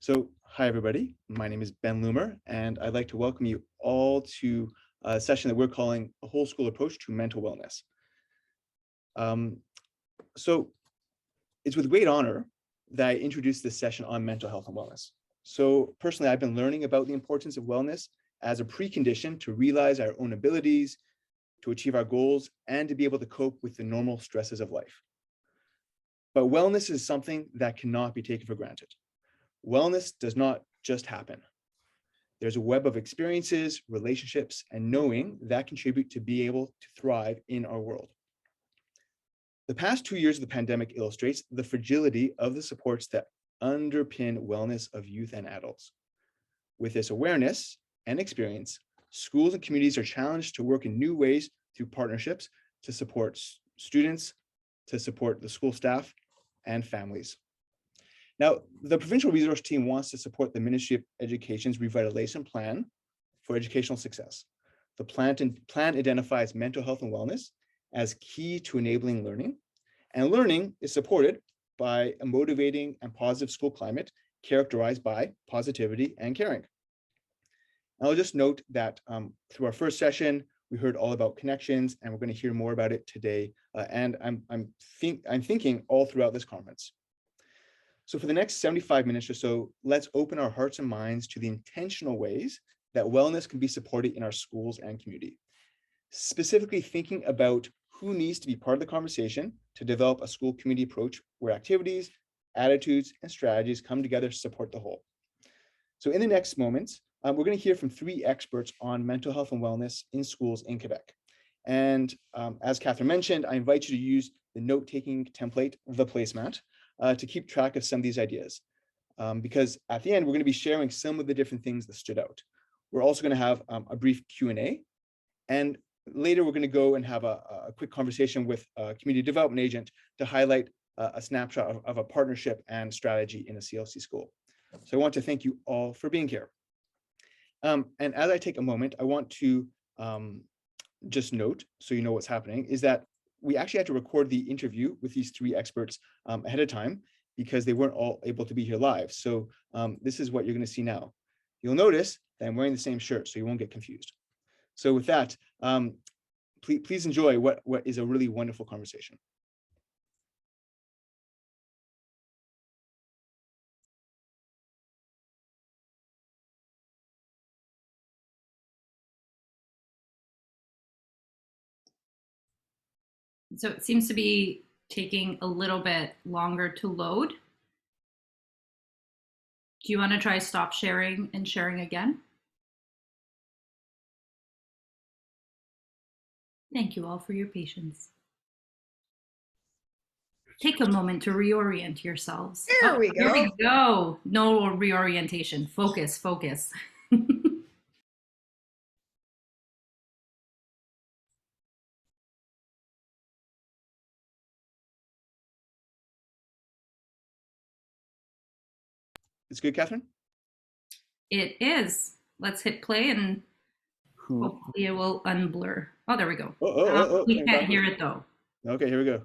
Hi everybody, my name is Ben Loomer, and I'd like to welcome you all to a session that we're calling A Whole School Approach to Mental Wellness. So it's with great honor that I introduce this session on mental health and wellness. So personally, I've been learning about the importance of wellness as a precondition to realize our own abilities, to achieve our goals, and to be able to cope with the normal stresses of life. But wellness is something that cannot be taken for granted. Wellness does not just happen. There's a web of experiences, relationships, and knowing that contribute to be able to thrive in our world. The past 2 years of the pandemic illustrates the fragility of the supports that underpin wellness of youth and adults. With this awareness and experience, schools and communities are challenged to work in new ways through partnerships to support students, to support the school staff, and families. Now, the provincial resource team wants to support the Ministry of Education's Revitalization Plan for educational success. The plan identifies mental health and wellness as key to enabling learning, and learning is supported by a motivating and positive school climate characterized by positivity and caring. And I'll just note that through our first session, we heard all about connections, and we're going to hear more about it today. And I'm thinking all throughout this conference. So for the next 75 minutes or so, let's open our hearts and minds to the intentional ways that wellness can be supported in our schools and community. Specifically thinking about who needs to be part of the conversation to develop a school community approach where activities, attitudes, and strategies come together to support the whole. So in the next moments, we're going to hear from 3 experts on mental health and wellness in schools in Quebec. And as Catherine mentioned, I invite you to use the note-taking template, the placemat, to keep track of some of these ideas. Because at the end, we're going to be sharing some of the different things that stood out. We're also going to have a brief Q&A. And later, we're going to go and have a quick conversation with a community development agent to highlight a snapshot of a partnership and strategy in a CLC school. So I want to thank you all for being here. And as I take a moment, I want to just note, so you know what's happening, is that we actually had to record the interview with these 3 experts ahead of time because they weren't all able to be here live. So this is what you're going to see now. You'll notice that I'm wearing the same shirt, so you won't get confused. So with that, please enjoy what is a really wonderful conversation. So it seems to be taking a little bit longer to load. Do you want to try stop sharing and sharing again? Thank you all for your patience. Take a moment to reorient yourselves. There we go. Here we go. No reorientation. Focus, focus. It's good, Catherine? It is. Let's hit play and hopefully it will unblur. Oh, there we go. We can't hear it though. Okay, here we go.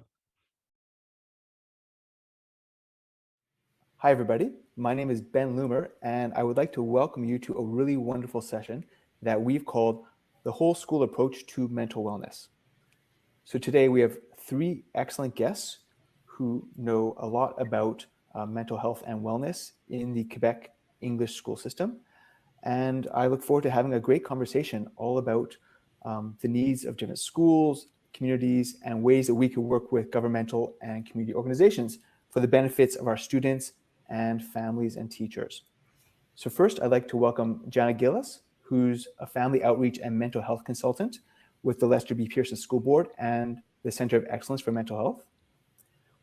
Hi, everybody. My name is Ben Loomer, and I would like to welcome you to a really wonderful session that we've called The Whole School Approach to Mental Wellness. So today we have 3 excellent guests who know a lot about mental health and wellness in the Quebec English school system. And I look forward to having a great conversation all about the needs of different schools, communities, and ways that we can work with governmental and community organizations for the benefits of our students and families and teachers. So first, I'd like to welcome Jana Gillis, who's a family outreach and mental health consultant with the Lester B. Pearson School Board and the Center of Excellence for Mental Health.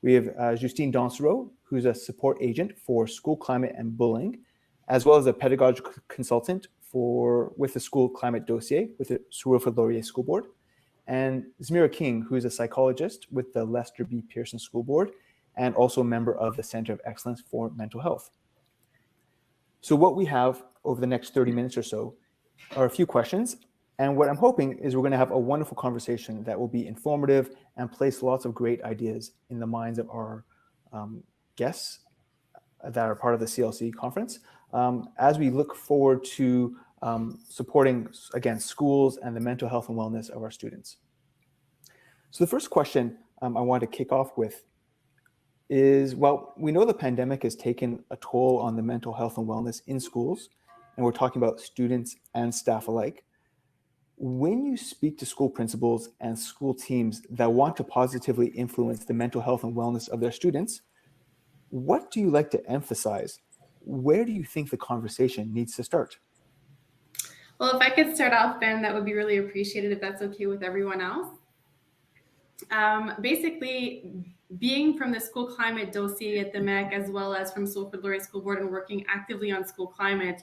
We have Justine Dansereau, who's a support agent for school climate and bullying, as well as a pedagogical consultant with the school climate dossier with the Sir Wilfrid Laurier School Board, and Zmira King, who's a psychologist with the Lester B. Pearson School Board and also a member of the Center of Excellence for Mental Health. So what we have over the next 30 minutes or so are a few questions. And what I'm hoping is we're going to have a wonderful conversation that will be informative and place lots of great ideas in the minds of our guests that are part of the CLC conference, as we look forward to supporting, again, schools and the mental health and wellness of our students. So the first question I want to kick off with is, well, we know the pandemic has taken a toll on the mental health and wellness in schools, and we're talking about students and staff alike. When you speak to school principals and school teams that want to positively influence the mental health and wellness of their students, what do you like to emphasize? Where do you think the conversation needs to start? Well, if I could start off, Ben, that would be really appreciated if that's okay with everyone else. Basically, being from the school climate dossier at the MEC, as well as from Salford Laurier School Board and working actively on school climate,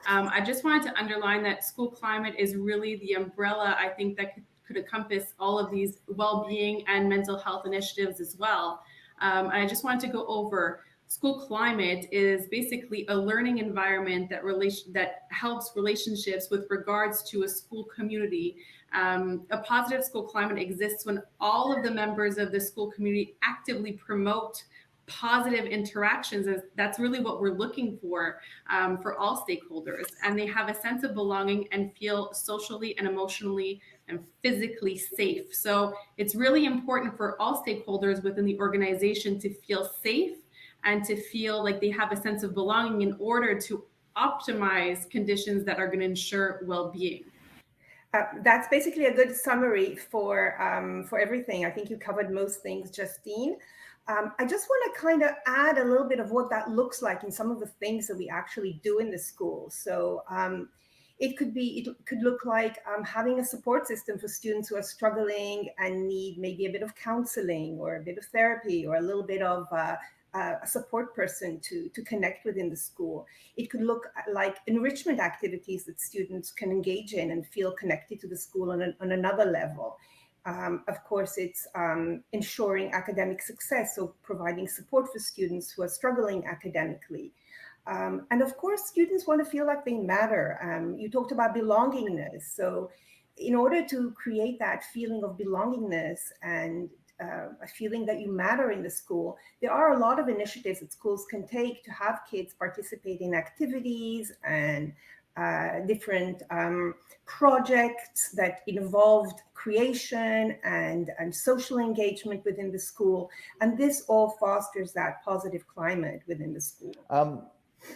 I just wanted to underline that school climate is really the umbrella, I think, that could encompass all of these well-being and mental health initiatives as well. I just wanted to go over school climate is basically a learning environment that helps relationships with regards to a school community. A positive school climate exists when all of the members of the school community actively promote positive interactions. That's really what we're looking for all stakeholders. And they have a sense of belonging and feel socially and emotionally and physically safe. So it's really important for all stakeholders within the organization to feel safe and to feel like they have a sense of belonging in order to optimize conditions that are going to ensure well-being. That's basically a good summary for everything. I think you covered most things, Justine. I just want to kind of add a little bit of what that looks like in some of the things that we actually do in the school. So it could look like having a support system for students who are struggling and need maybe a bit of counseling or a bit of therapy or a little bit of a support person to connect with in the school. It could look like enrichment activities that students can engage in and feel connected to the school on another level. Of course, it's ensuring academic success, so providing support for students who are struggling academically. And of course, students want to feel like they matter. You talked about belongingness. So in order to create that feeling of belongingness and a feeling that you matter in the school, there are a lot of initiatives that schools can take to have kids participate in activities and different projects that involved creation and social engagement within the school. And this all fosters that positive climate within the school.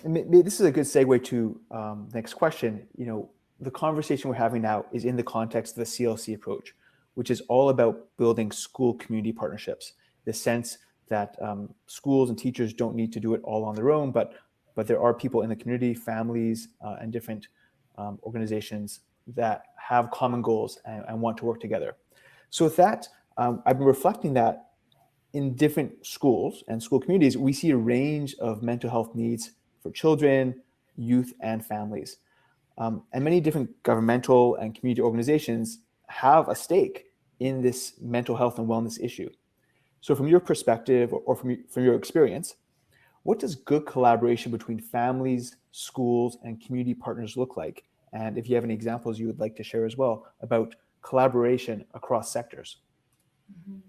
This is a good segue to the next question. You know, the conversation we're having now is in the context of the CLC approach, which is all about building school community partnerships. The sense that schools and teachers don't need to do it all on their own, but there are people in the community, families, and different organizations that have common goals and want to work together. So with that, I've been reflecting that in different schools and school communities, we see a range of mental health needs for children, youth, and families. And many different governmental and community organizations have a stake in this mental health and wellness issue. So from your perspective or from your experience, what does good collaboration between families, schools, and community partners look like? And if you have any examples you would like to share as well about collaboration across sectors. Mm-hmm.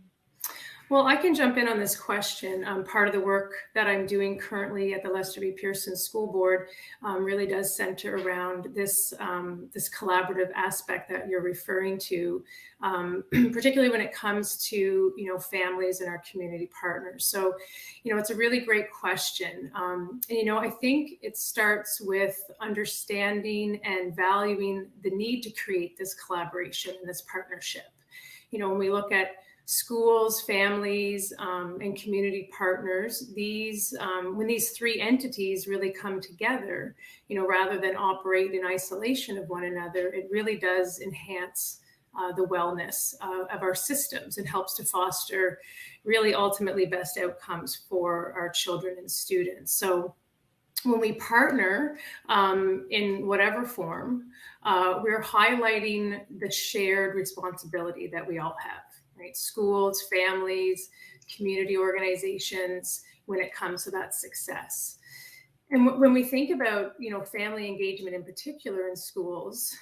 Well, I can jump in on this question. Part of the work that I'm doing currently at the Lester B. Pearson School Board really does center around this collaborative aspect that you're referring to, particularly when it comes to families and our community partners. So, it's a really great question. And, I think it starts with understanding and valuing the need to create this collaboration and this partnership. When we look at schools, families, and community partners, when these three entities really come together, rather than operate in isolation of one another, it really does enhance the wellness of our systems. It helps to foster really ultimately best outcomes for our children and students. So when we partner in whatever form, we're highlighting the shared responsibility that we all have. Right? Schools, families, community organizations, when it comes to that success. And when we think about, family engagement in particular in schools,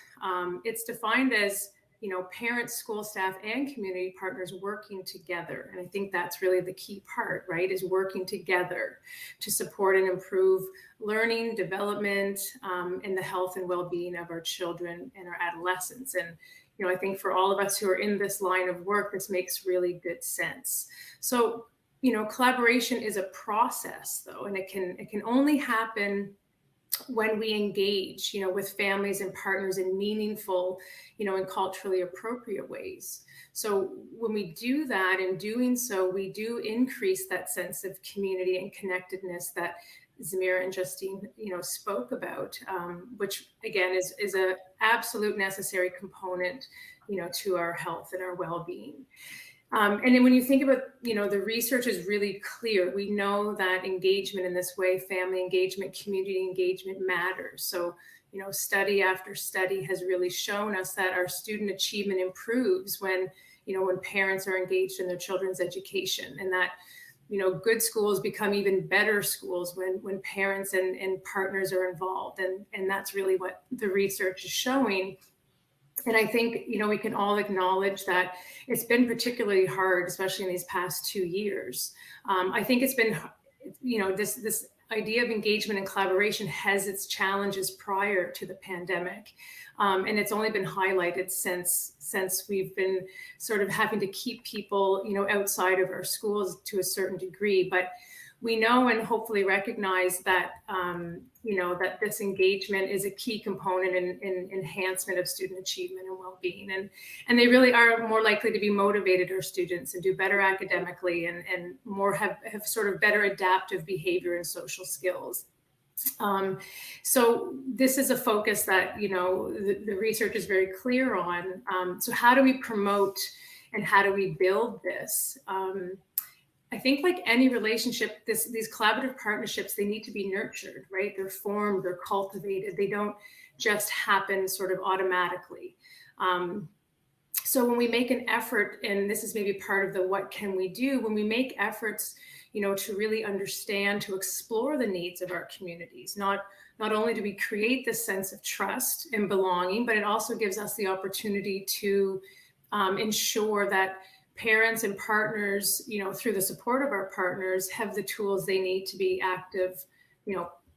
it's defined as, parents, school staff, and community partners working together. And I think that's really the key part, right, is working together to support and improve learning, development, and the health and well-being of our children and our adolescents. And I think for all of us who are in this line of work, this makes really good sense. So, collaboration is a process, though, and it can only happen when we engage, with families and partners in meaningful, and culturally appropriate ways. So when we do that, in doing so, we do increase that sense of community and connectedness that Zamira and Justine, spoke about, which again is a absolute necessary component, to our health and our well-being. And then when you think about, the research is really clear. We know that engagement in this way, family engagement, community engagement matters. So, study after study has really shown us that our student achievement improves when parents are engaged in their children's education, and that, good schools become even better schools when parents and partners are involved. And that's really what the research is showing. And I think, we can all acknowledge that it's been particularly hard, especially in these past 2 years. I think it's been, this idea of engagement and collaboration has its challenges prior to the pandemic. And it's only been highlighted since we've been sort of having to keep people, outside of our schools to a certain degree. But we know and hopefully recognize that, that this engagement is a key component in enhancement of student achievement and well-being. And they really are more likely to be motivated, our students, and do better academically and more have sort of better adaptive behavior and social skills. So this is a focus that, the research is very clear on. So how do we promote and how do we build this? I think like any relationship, these collaborative partnerships, they need to be nurtured, right? They're formed, they're cultivated. They don't just happen sort of automatically. So when we make an effort, and this is maybe part of the what can we do, when we make efforts, to really understand, to explore the needs of our communities, not only do we create this sense of trust and belonging, but it also gives us the opportunity to ensure that parents and partners, through the support of our partners, have the tools they need to be active,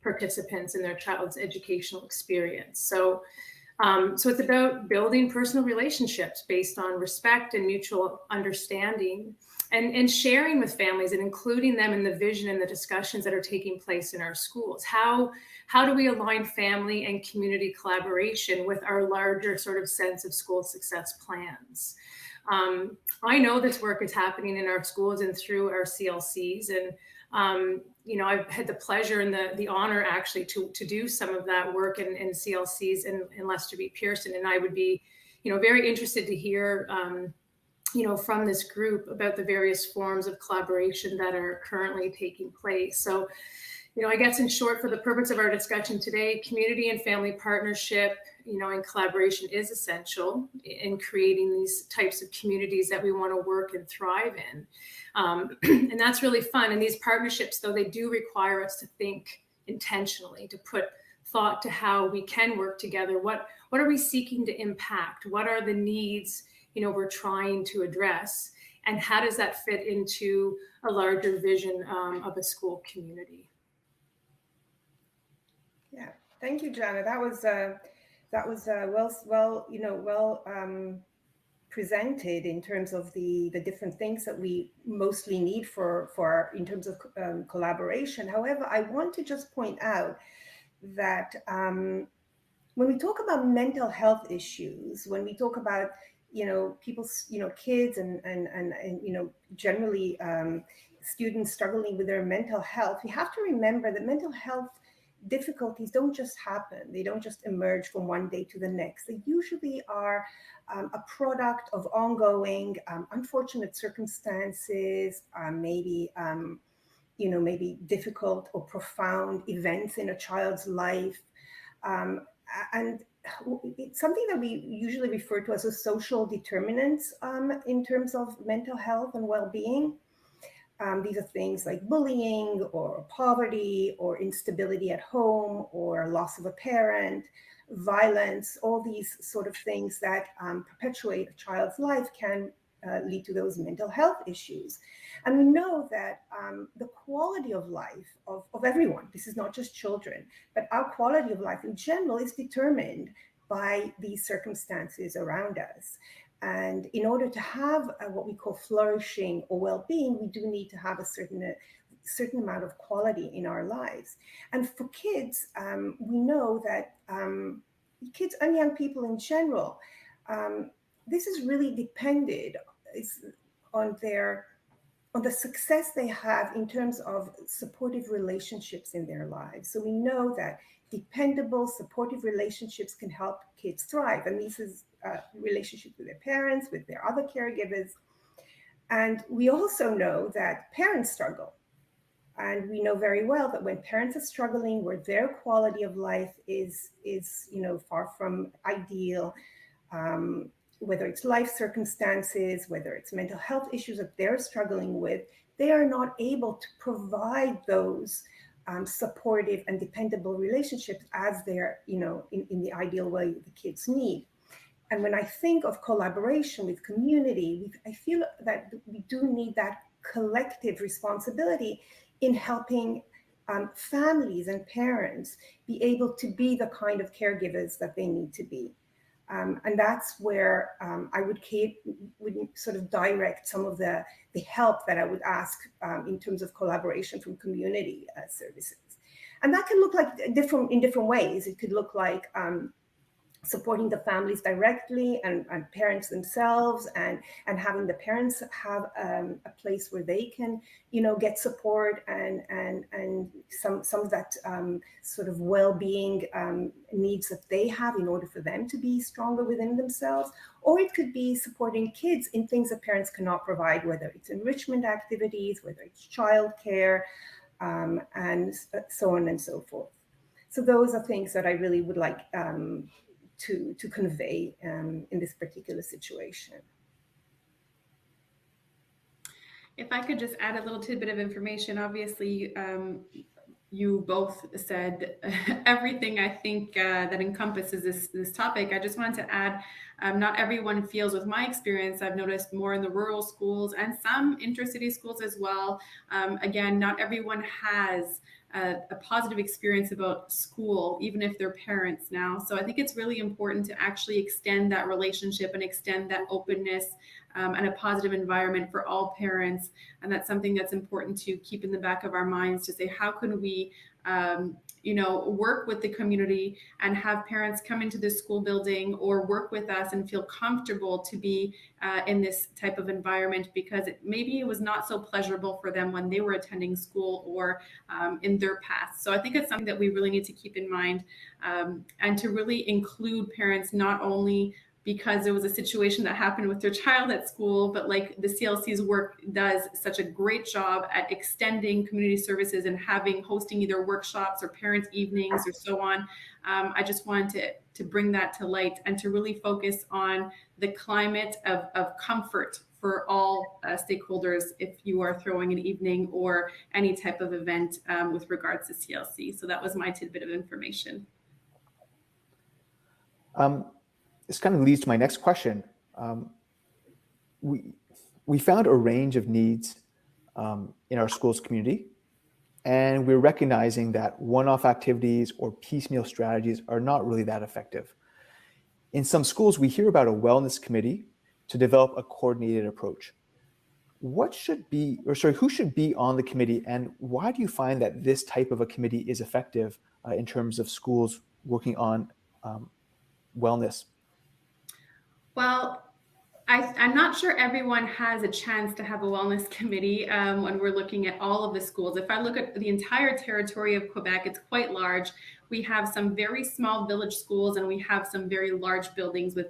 participants in their child's educational experience. So it's about building personal relationships based on respect and mutual understanding, and sharing with families and including them in the vision and the discussions that are taking place in our schools. How do we align family and community collaboration with our larger sort of sense of school success plans? I know this work is happening in our schools and through our CLCs. And, I've had the pleasure and the honor actually to do some of that work in CLCs in Lester B. Pearson. And I would be, very interested to hear, from this group about the various forms of collaboration that are currently taking place. So, I guess in short, for the purpose of our discussion today, community and family partnership, and collaboration is essential in creating these types of communities that we want to work and thrive in. And that's really fun. And these partnerships, though, they do require us to think intentionally, to put thought to how we can work together. What are we seeking to impact? What are the needs, we're trying to address? And how does that fit into a larger vision of a school community? Yeah, thank you, Jana. That was well presented in terms of the different things that we mostly need for in terms of collaboration. However, I want to just point out that when we talk about mental health issues, when we talk about people's kids and generally students struggling with their mental health, we have to remember that mental health difficulties don't just happen. They don't just emerge from one day to the next. They usually are a product of ongoing unfortunate circumstances, maybe difficult or profound events in a child's life. And it's something that we usually refer to as a social determinants in terms of mental health and well-being. These are things like bullying or poverty or instability at home or loss of a parent, violence, all these sort of things that perpetuate a child's life can lead to those mental health issues. And we know that the quality of life of everyone, this is not just children, but our quality of life in general is determined by these circumstances around us. And in order to have what we call flourishing or well-being, we do need to have a certain amount of quality in our lives. And for kids, we know that kids and young people in general, this is really dependent on the success they have in terms of supportive relationships in their lives. So we know that dependable, supportive relationships can help kids thrive. And this is relationships with their parents, with their other caregivers. And we also know that parents struggle. And we know very well that when parents are struggling, where their quality of life is far from ideal, whether it's life circumstances, whether it's mental health issues that they're struggling with, they are not able to provide those supportive and dependable relationships as they're, in the ideal way the kids need. And when I think of collaboration with community, I feel that we do need that collective responsibility in helping families and parents be able to be the kind of caregivers that they need to be. And that's where I would sort of direct some of the help that I would ask in terms of collaboration from community services. And that can look like in different ways. It could look like supporting the families directly and parents themselves, and having the parents have a place where they can, get support and some of that sort of well-being needs that they have in order for them to be stronger within themselves. Or it could be supporting kids in things that parents cannot provide, whether it's enrichment activities, whether it's childcare, and so on and so forth. So those are things that I really would like to convey in this particular situation. If I could just add a little tidbit of information, obviously you both said everything I think that encompasses this topic. I just wanted to add, not everyone feels, with my experience, I've noticed more in the rural schools and some intercity schools as well. Again, not everyone has a positive experience about school, even if they're parents now. So I think it's really important to actually extend that relationship and extend that openness and a positive environment for all parents. And that's something that's important to keep in the back of our minds, to say, how can we work with the community and have parents come into the school building or work with us and feel comfortable to be in this type of environment, because maybe it was not so pleasurable for them when they were attending school or in their past. So I think it's something that we really need to keep in mind, and to really include parents, not only because there was a situation that happened with their child at school, but like the CLC's work does such a great job at extending community services and hosting either workshops or parent evenings or so on. I just wanted to bring that to light and to really focus on the climate of comfort for all stakeholders if you are throwing an evening or any type of event with regards to CLC. So that was my tidbit of information. This kind of leads to my next question. We found a range of needs in our school's community, and we're recognizing that one-off activities or piecemeal strategies are not really that effective. In some schools, we hear about a wellness committee to develop a coordinated approach. Who should be on the committee, and why do you find that this type of a committee is effective in terms of schools working on wellness? Well, I'm not sure everyone has a chance to have a wellness committee when we're looking at all of the schools. If I look at the entire territory of Quebec, it's quite large. We have some very small village schools and we have some very large buildings with,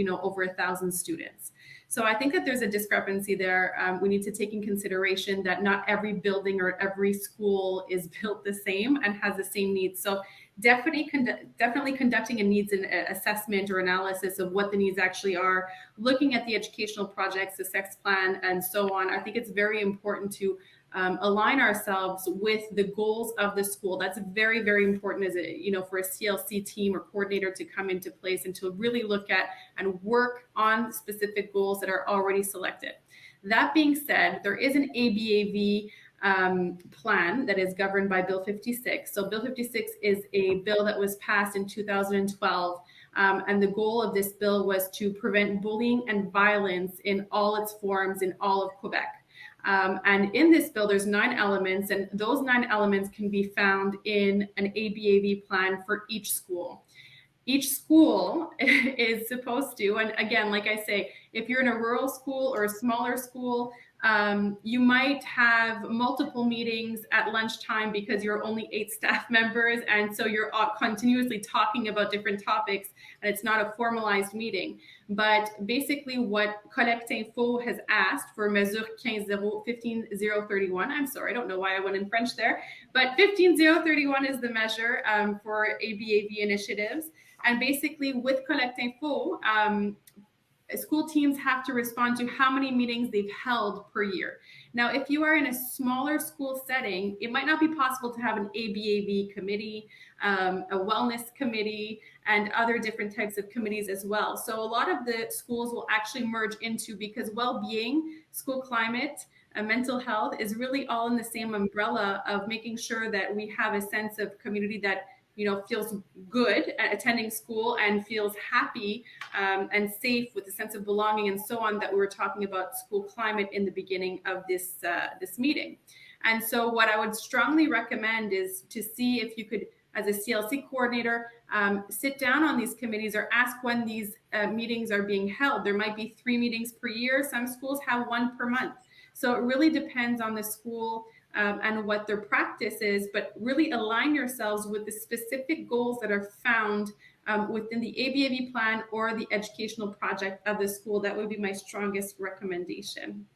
over 1,000 students. So I think that there's a discrepancy there. We need to take in consideration that not every building or every school is built the same and has the same needs. So definitely conducting a needs assessment or analysis of what the needs actually are, looking at the educational projects, the sex plan, and so on. I think it's very important to align ourselves with the goals of the school. That's very, very important as for a CLC team or coordinator to come into place and to really look at and work on specific goals that are already selected. That being said, there is an ABAV plan that is governed by Bill 56. So Bill 56 is a bill that was passed in 2012. And the goal of this bill was to prevent bullying and violence in all its forms in all of Quebec. And in this bill, there's 9 elements, and those 9 elements can be found in an ABAV plan for each school. Each school is supposed to, and again, like I say, if you're in a rural school or a smaller school, you might have multiple meetings at lunchtime because you're only 8 staff members, and so you're continuously talking about different topics, and it's not a formalized meeting. But basically what Collecte Info has asked for Mesure 15031, I'm sorry, I don't know why I went in French there, but 15031 is the measure for ABAV initiatives. And basically with Collecte Info, school teams have to respond to how many meetings they've held per year. Now, if you are in a smaller school setting, it might not be possible to have an ABAV committee, a wellness committee, and other different types of committees as well. So a lot of the schools will actually merge into, because well-being, school climate, mental health is really all in the same umbrella of making sure that we have a sense of community that feels good at attending school and feels happy and safe with a sense of belonging and so on, that we were talking about school climate in the beginning of this meeting. And so what I would strongly recommend is to see if you could, as a CLC coordinator, sit down on these committees or ask when these meetings are being held. There might be 3 meetings per year. Some schools have 1 per month. So it really depends on the school and what their practice is, but really align yourselves with the specific goals that are found within the ABAV plan or the educational project of the school. That would be my strongest recommendation.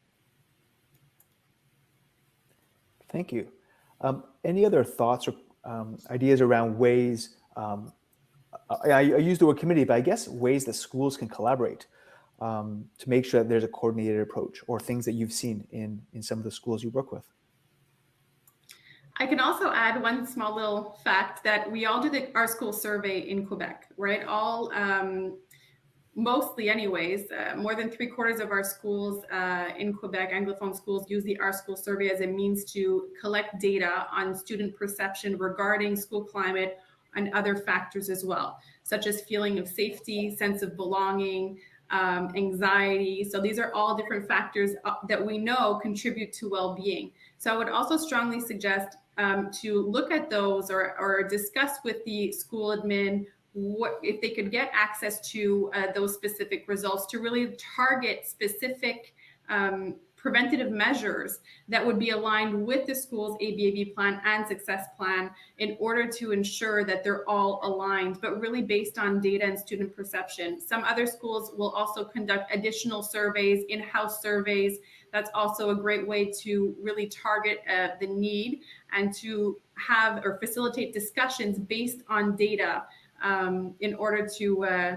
Thank you. Any other thoughts or ideas around ways, I use the word committee, but I guess ways that schools can collaborate to make sure that there's a coordinated approach, or things that you've seen in some of the schools you work with? I can also add one small little fact that we all do our school survey in Quebec, right? All, mostly anyways, more than 3/4 of our schools in Quebec, Anglophone schools, use the Our School survey as a means to collect data on student perception regarding school climate and other factors as well, such as feeling of safety, sense of belonging, anxiety. So these are all different factors that we know contribute to well-being. So I would also strongly suggest to look at those or discuss with the school admin what if they could get access to those specific results to really target specific preventative measures that would be aligned with the school's ABAV plan and success plan in order to ensure that they're all aligned, but really based on data and student perception. Some other schools will also conduct additional surveys, in-house surveys. That's also a great way to really target the need and to have or facilitate discussions based on data in order to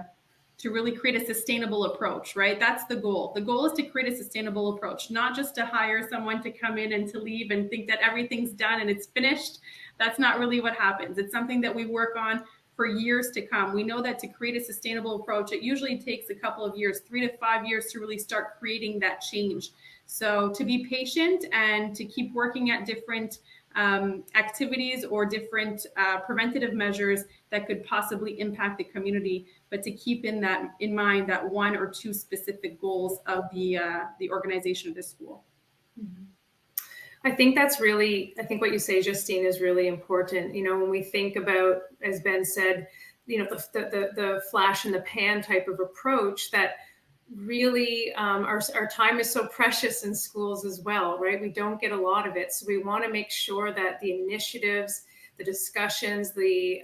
really create a sustainable approach, right? That's the goal. The goal is to create a sustainable approach, not just to hire someone to come in and to leave and think that everything's done and it's finished. That's not really what happens. It's something that we work on for years to come. We know that to create a sustainable approach, it usually takes a couple of years, 3 to 5 years, to really start creating that change. So to be patient and to keep working at different activities or different preventative measures that could possibly impact the community, but to keep in mind that 1 or 2 specific goals of the organization of the school. Mm-hmm. I think what you say, Justine, is really important. When we think about, as Ben said, the flash in the pan type of approach, that really our time is so precious in schools as well, right? We don't get a lot of it. So we want to make sure that the initiatives, the discussions, the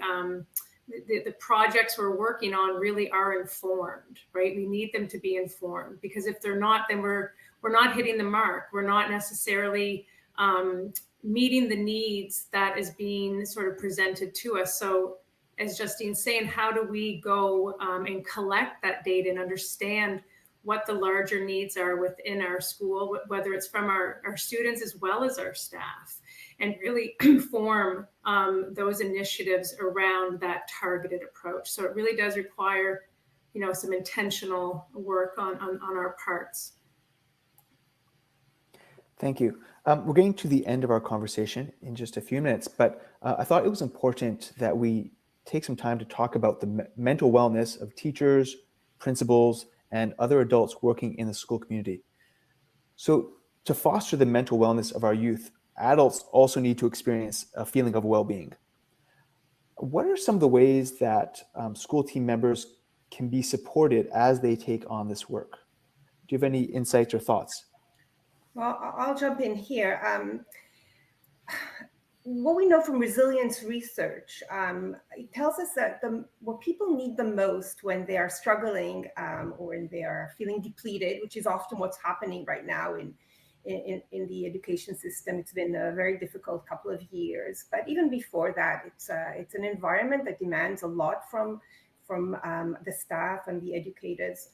the projects we're working on really are informed, right? We need them to be informed, because if they're not, then we're not hitting the mark. We're not necessarily meeting the needs that is being sort of presented to us. So as Justine's saying, how do we go and collect that data and understand what the larger needs are within our school, whether it's from our students as well as our staff, and really form those initiatives around that targeted approach. So it really does require, some intentional work on our parts. Thank you. We're getting to the end of our conversation in just a few minutes, but I thought it was important that we take some time to talk about the mental wellness of teachers, principals, and other adults working in the school community. So to foster the mental wellness of our youth, adults also need to experience a feeling of well-being. What are some of the ways that school team members can be supported as they take on this work? Do you have any insights or thoughts? Well, I'll jump in here. What we know from resilience research, it tells us that what people need the most when they are struggling or when they are feeling depleted, which is often what's happening right now in the education system. It's been a very difficult couple of years, but even before that, it's an environment that demands a lot from the staff and the educators.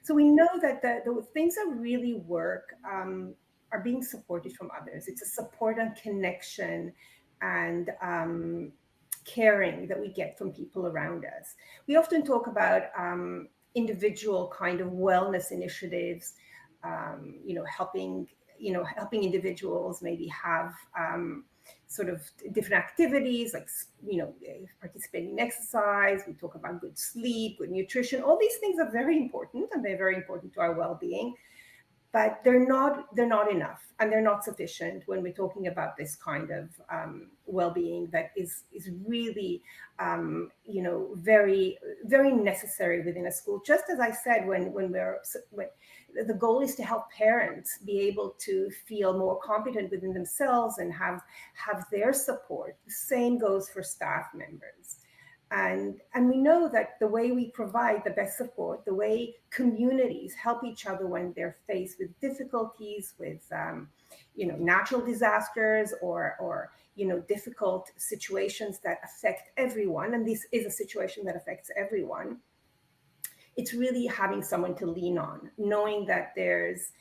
So we know that the things that really work are being supported from others. It's a support and connection and caring that we get from people around us. We often talk about individual kind of wellness initiatives, helping individuals maybe have sort of different activities, like, participating in exercise. We talk about good sleep, good nutrition. All these things are very important, and they're very important to our well-being, but they're not enough, and they're not sufficient when we're talking about this kind of well-being that is really, very, very necessary within a school. Just as I said, when the goal is to help parents be able to feel more competent within themselves and have their support. The same goes for staff members. And we know that the way we provide the best support, the way communities help each other when they're faced with difficulties, with natural disasters or difficult situations that affect everyone, and this is a situation that affects everyone. It's really having someone to lean on, knowing that there's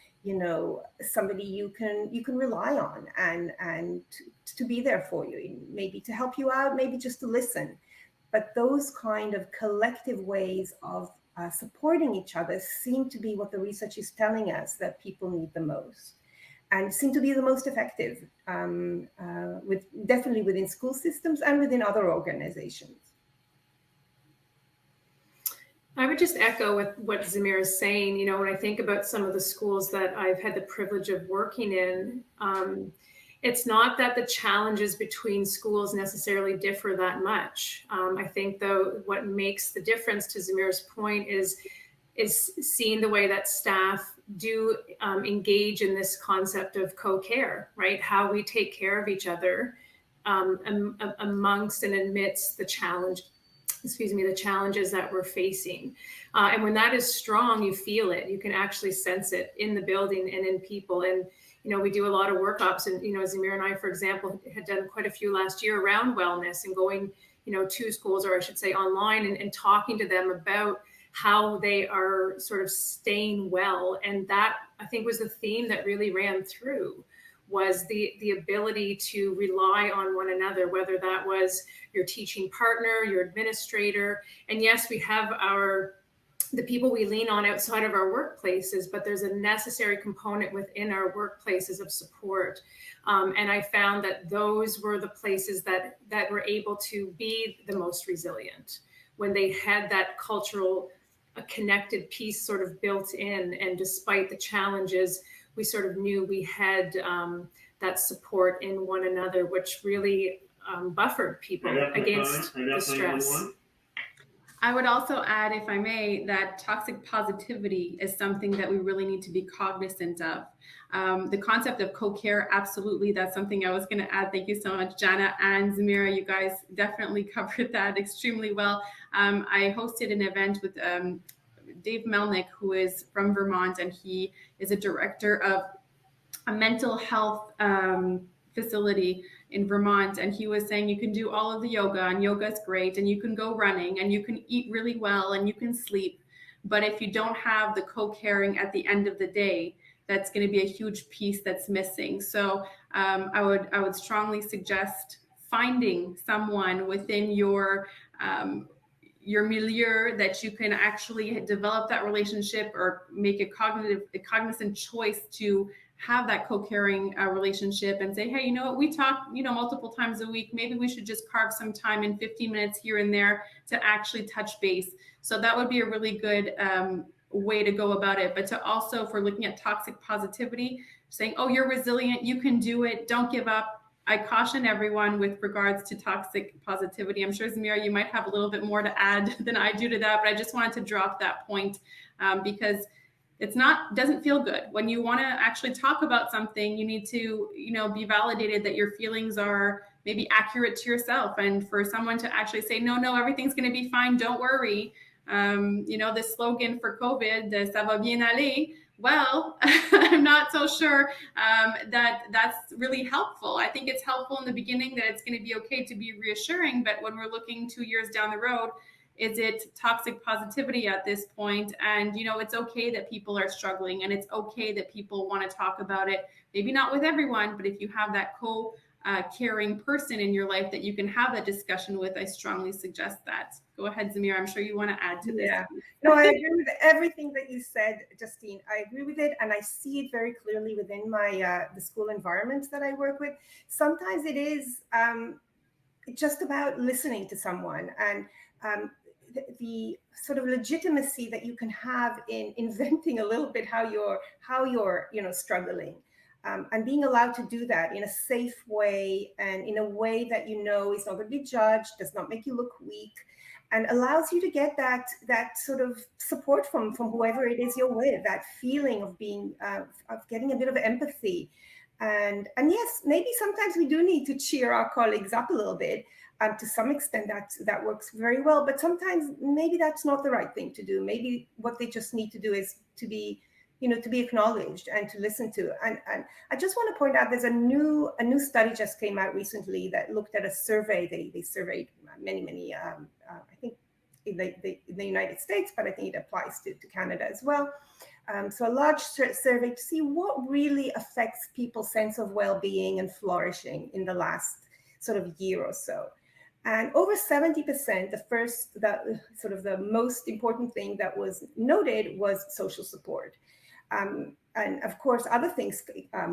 somebody you can rely on and to be there for you, maybe to help you out, maybe just to listen. But those kind of collective ways of supporting each other seem to be what the research is telling us that people need the most, and seem to be the most effective, definitely within school systems and within other organizations. I would just echo what Zamir is saying. When I think about some of the schools that I've had the privilege of working in, it's not that the challenges between schools necessarily differ that much. I think, though, what makes the difference, to Zamir's point, is seeing the way that staff do engage in this concept of co-care, right? How we take care of each other amongst and amidst the challenges that we're facing. And when that is strong, you feel it. You can actually sense it in the building and in people. And we do a lot of workshops, and Zamir and I, for example, had done quite a few last year around wellness and going to schools, or I should say online, and talking to them about how they are sort of staying well. And that, I think, was the theme that really ran through, was the ability to rely on one another, whether that was your teaching partner, your administrator. And yes, we have the people we lean on outside of our workplaces, but there's a necessary component within our workplaces of support. And I found that those were the places that were able to be the most resilient, when they had that cultural connected piece sort of built in. And despite the challenges, we sort of knew we had that support in one another, which really buffered people against the stress. I would also add, if I may, that toxic positivity is something that we really need to be cognizant of. The concept of co-care, absolutely, that's something I was going to add. Thank you so much, Jana and Zamira. You guys definitely covered that extremely well. I hosted an event with Dave Melnick, who is from Vermont, and he is a director of a mental health facility in Vermont, and he was saying you can do all of the yoga, and yoga is great, and you can go running, and you can eat really well, and you can sleep, but if you don't have the co-caring at the end of the day, that's going to be a huge piece that's missing. So I would strongly suggest finding someone within your milieu that you can actually develop that relationship or make a cognizant choice to have that co-caring relationship and say, hey, you know what, we talk, multiple times a week. Maybe we should just carve some time in 15 minutes here and there to actually touch base. So that would be a really good way to go about it. But to also, if we're looking at toxic positivity, saying, oh, you're resilient, you can do it, don't give up. I caution everyone with regards to toxic positivity. I'm sure, Zamira, you might have a little bit more to add than I do to that, but I just wanted to drop that point because doesn't feel good. When you want to actually talk about something, you need to, be validated that your feelings are maybe accurate to yourself. And for someone to actually say, no, everything's going to be fine, don't worry. The slogan for COVID, ça va bien aller. Well, I'm not so sure that that's really helpful. I think it's helpful in the beginning that it's going to be okay to be reassuring, but when we're looking 2 years down the road, is it toxic positivity at this point? And, it's okay that people are struggling, and it's okay that people want to talk about it. Maybe not with everyone, but if you have that caring person in your life that you can have that discussion with, I strongly suggest that. Go ahead, Zamira. I'm sure you want to add to this. Yeah. No, I agree with everything that you said, Justine. I agree with it, and I see it very clearly within my the school environments that I work with. Sometimes it is just about listening to someone and the sort of legitimacy that you can have in inventing a little bit how you're struggling. And being allowed to do that in a safe way and in a way that is not going to be judged, does not make you look weak, and allows you to get that sort of support from whoever it is you're with, that feeling of being of getting a bit of empathy. And yes, maybe sometimes we do need to cheer our colleagues up a little bit. To some extent, that works very well. But sometimes maybe that's not the right thing to do. Maybe what they just need to do is to be acknowledged and to listen to. And I just want to point out, there's a new study just came out recently that looked at a survey. They surveyed many I think in the United States, but I think it applies to Canada as well. So a large survey to see what really affects people's sense of well-being and flourishing in the last sort of year or so. And over 70%, the most important thing that was noted was social support. And of course, other things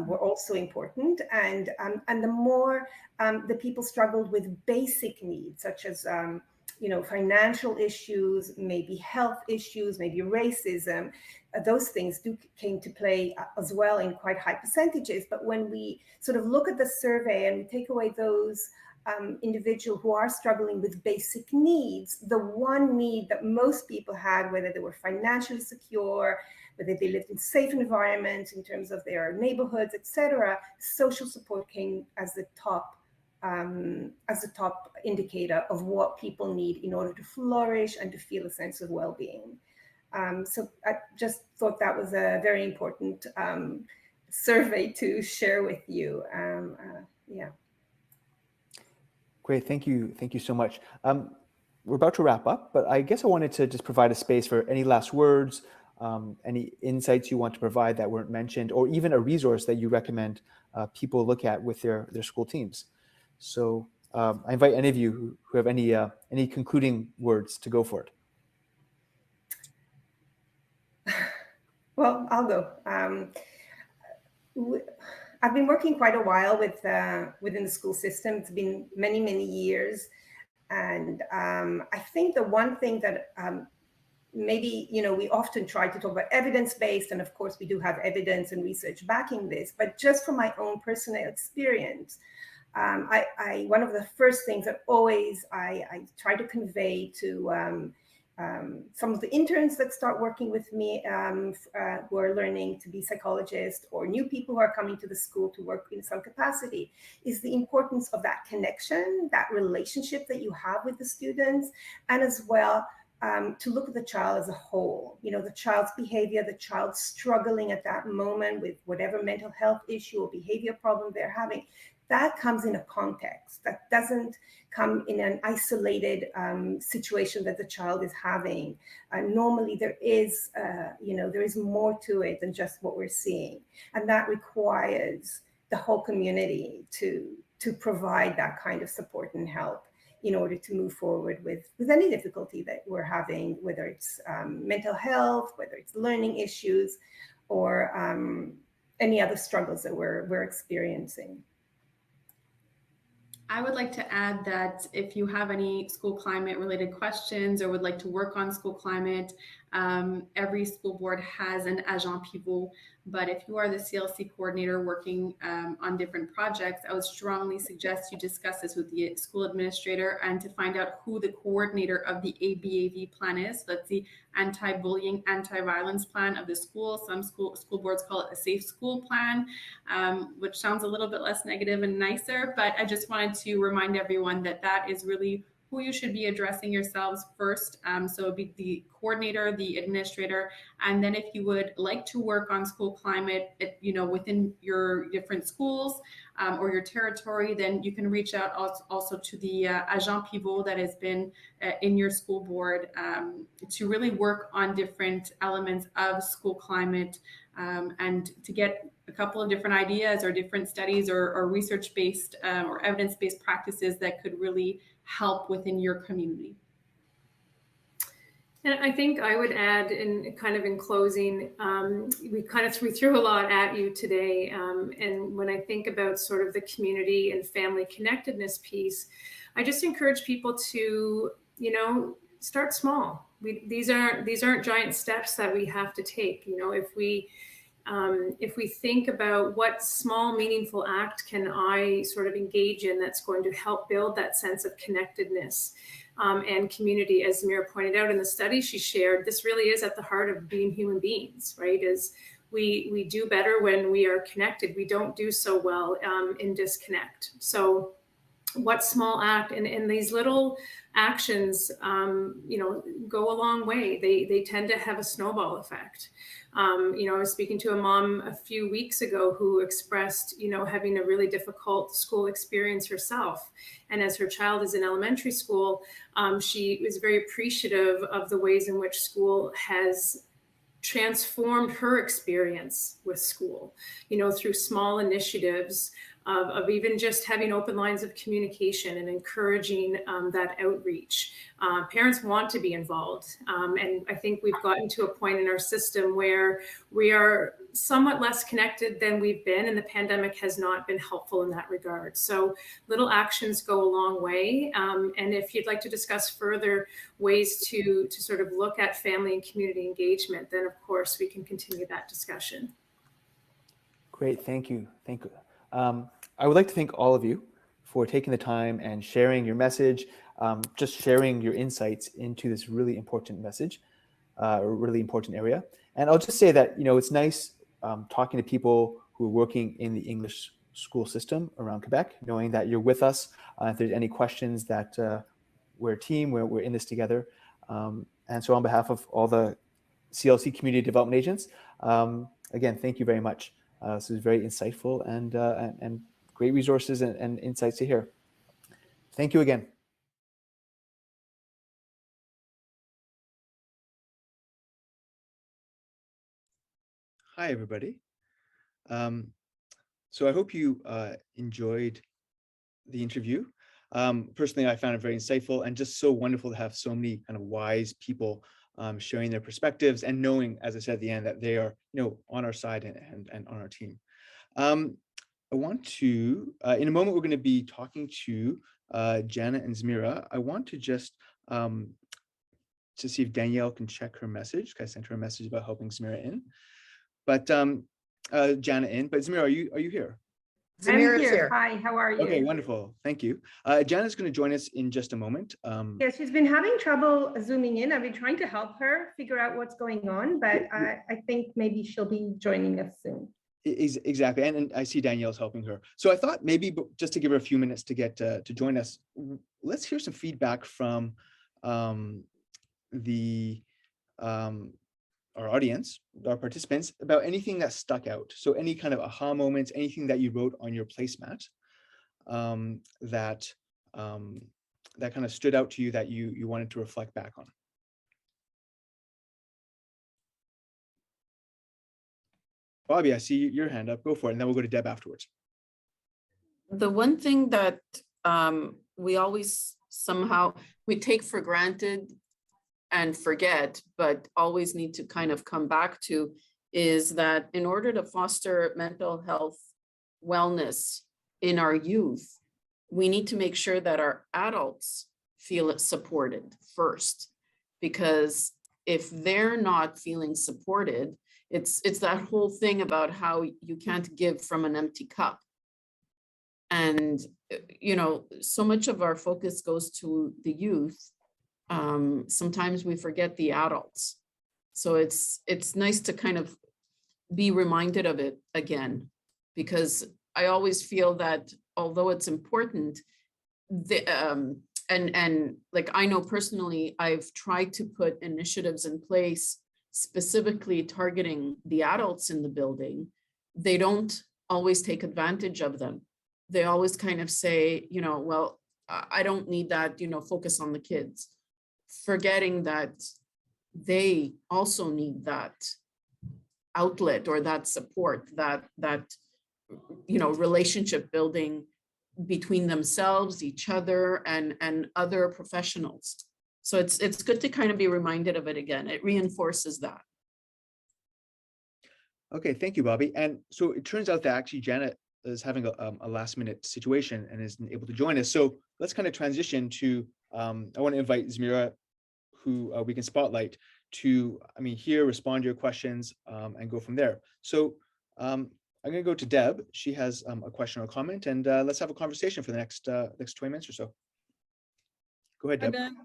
were also important. And the more the people struggled with basic needs, such as financial issues, maybe health issues, maybe racism, those things came to play as well in quite high percentages. But when we sort of look at the survey and we take away those individuals who are struggling with basic needs, the one need that most people had, whether they were financially secure, whether they lived in safe environments in terms of their neighborhoods, etc., social support came as the top indicator of what people need in order to flourish and to feel a sense of well-being. So I just thought that was a very important survey to share with you. Yeah. Great, thank you so much. We're about to wrap up, but I guess I wanted to just provide a space for any last words, any insights you want to provide that weren't mentioned, or even a resource that you recommend people look at with their school teams. So I invite any of you who have any concluding words to go for it. Well, I'll go. I've been working quite a while within the school system. It's been many years, and I think the one thing that maybe we often try to talk about evidence-based, and of course we do have evidence and research backing this, but just from my own personal experience, one of the first things that always I try to convey to some of the interns that start working with me who are learning to be psychologists, or new people who are coming to the school to work in some capacity, is the importance of that connection, that relationship that you have with the students, and as well to look at the child as a whole, the child's behavior, the child struggling at that moment with whatever mental health issue or behavior problem they're having. That comes in a context. That doesn't come in an isolated situation that the child is having. Normally, there is more to it than just what we're seeing, and that requires the whole community to provide that kind of support and help in order to move forward with any difficulty that we're having, whether it's mental health, whether it's learning issues, or any other struggles that we're experiencing. I would like to add that if you have any school climate related questions or would like to work on school climate, every school board has an agent pivot. But if you are the CLC coordinator working on different projects, I would strongly suggest you discuss this with the school administrator and to find out who the coordinator of the ABAV plan is. So that's the anti-bullying, anti-violence plan of the school. Some school boards call it a safe school plan, which sounds a little bit less negative and nicer. But I just wanted to remind everyone that that is really who you should be addressing yourselves first. So it'd be the coordinator, the administrator, and then if you would like to work on school climate, within your different schools or your territory, then you can reach out also to the agent pivot that has been in your school board to really work on different elements of school climate and to get a couple of different ideas or different studies or research-based or evidence-based practices that could really help within your community. And I think I would add in closing, we kind of threw a lot at you today. And when I think about sort of the community and family connectedness piece, I just encourage people to, start small. These aren't giant steps that we have to take. If we think about what small, meaningful act can I sort of engage in that's going to help build that sense of connectedness and community, as Zamira pointed out in the study she shared, this really is at the heart of being human beings, right? Is we do better when we are connected. We don't do so well in disconnect. So what small act and these little actions, go a long way. They tend to have a snowball effect. I was speaking to a mom a few weeks ago who expressed, having a really difficult school experience herself. And as her child is in elementary school, she was very appreciative of the ways in which school has transformed her experience with school, through small initiatives of even just having open lines of communication and encouraging that outreach. Parents want to be involved. And I think we've gotten to a point in our system where we are somewhat less connected than we've been, and the pandemic has not been helpful in that regard. So little actions go a long way. And if you'd like to discuss further ways to sort of look at family and community engagement, then of course we can continue that discussion. Great, thank you. I would like to thank all of you for taking the time and sharing your message, just sharing your insights into this really important message, really important area. And I'll just say that, it's nice talking to people who are working in the English school system around Quebec, knowing that you're with us. If there's any questions, that we're a team, we're in this together. And so on behalf of all the CLC community development agents, again, thank you very much. This is very insightful and great resources and insights to hear. Thank you again. Hi, everybody. So I hope you enjoyed the interview. Personally, I found it very insightful and just so wonderful to have so many kind of wise people sharing their perspectives and knowing, as I said at the end, that they are, on our side and on our team. I want to, in a moment, we're going to be talking to Jana and Zamira. I want to just to see if Danielle can check her message. I sent her a message about helping Zamira in, but Jana in. But Zamira, are you here? Zamira's here. here. Hi, how are you? Okay, wonderful. Thank you. Jana's going to join us in just a moment. Yeah, she's been having trouble zooming in. I've been trying to help her figure out what's going on, but I think maybe she'll be joining us soon. Exactly. And I see Danielle's helping her. So I thought maybe just to give her a few minutes to get to join us, let's hear some feedback from our audience, our participants, about anything that stuck out. So any kind of aha moments, anything that you wrote on your placemat that kind of stood out to you that you wanted to reflect back on. Bobby, I see your hand up. Go for it, and then we'll go to Deb afterwards. The one thing that we always somehow we take for granted and forget, but always need to kind of come back to, is that in order to foster mental health wellness in our youth, we need to make sure that our adults feel supported first, because if they're not feeling supported, it's that whole thing about how you can't give from an empty cup. And, you know, so much of our focus goes to the youth. Sometimes we forget the adults. So it's nice to kind of be reminded of it again, because I always feel that although it's important, and like I know personally, I've tried to put initiatives in place specifically targeting the adults in the building. They don't always take advantage of them. They always kind of say, you know, well, I don't need that, you know, focus on the kids, forgetting that they also need that outlet or that support, that you know, relationship building between themselves, each other, and other professionals. So it's good to kind of be reminded of it again. It reinforces that. Okay, thank you, Bobby. And so it turns out that actually Jana is having a last minute situation and isn't able to join us. So let's kind of transition to, I want to invite Zamira, who we can spotlight, to, hear, respond to your questions, and go from there. So I'm going to go to Deb. She has a question or comment, and let's have a conversation for the next 20 minutes or so. Go ahead, Deb. Ben,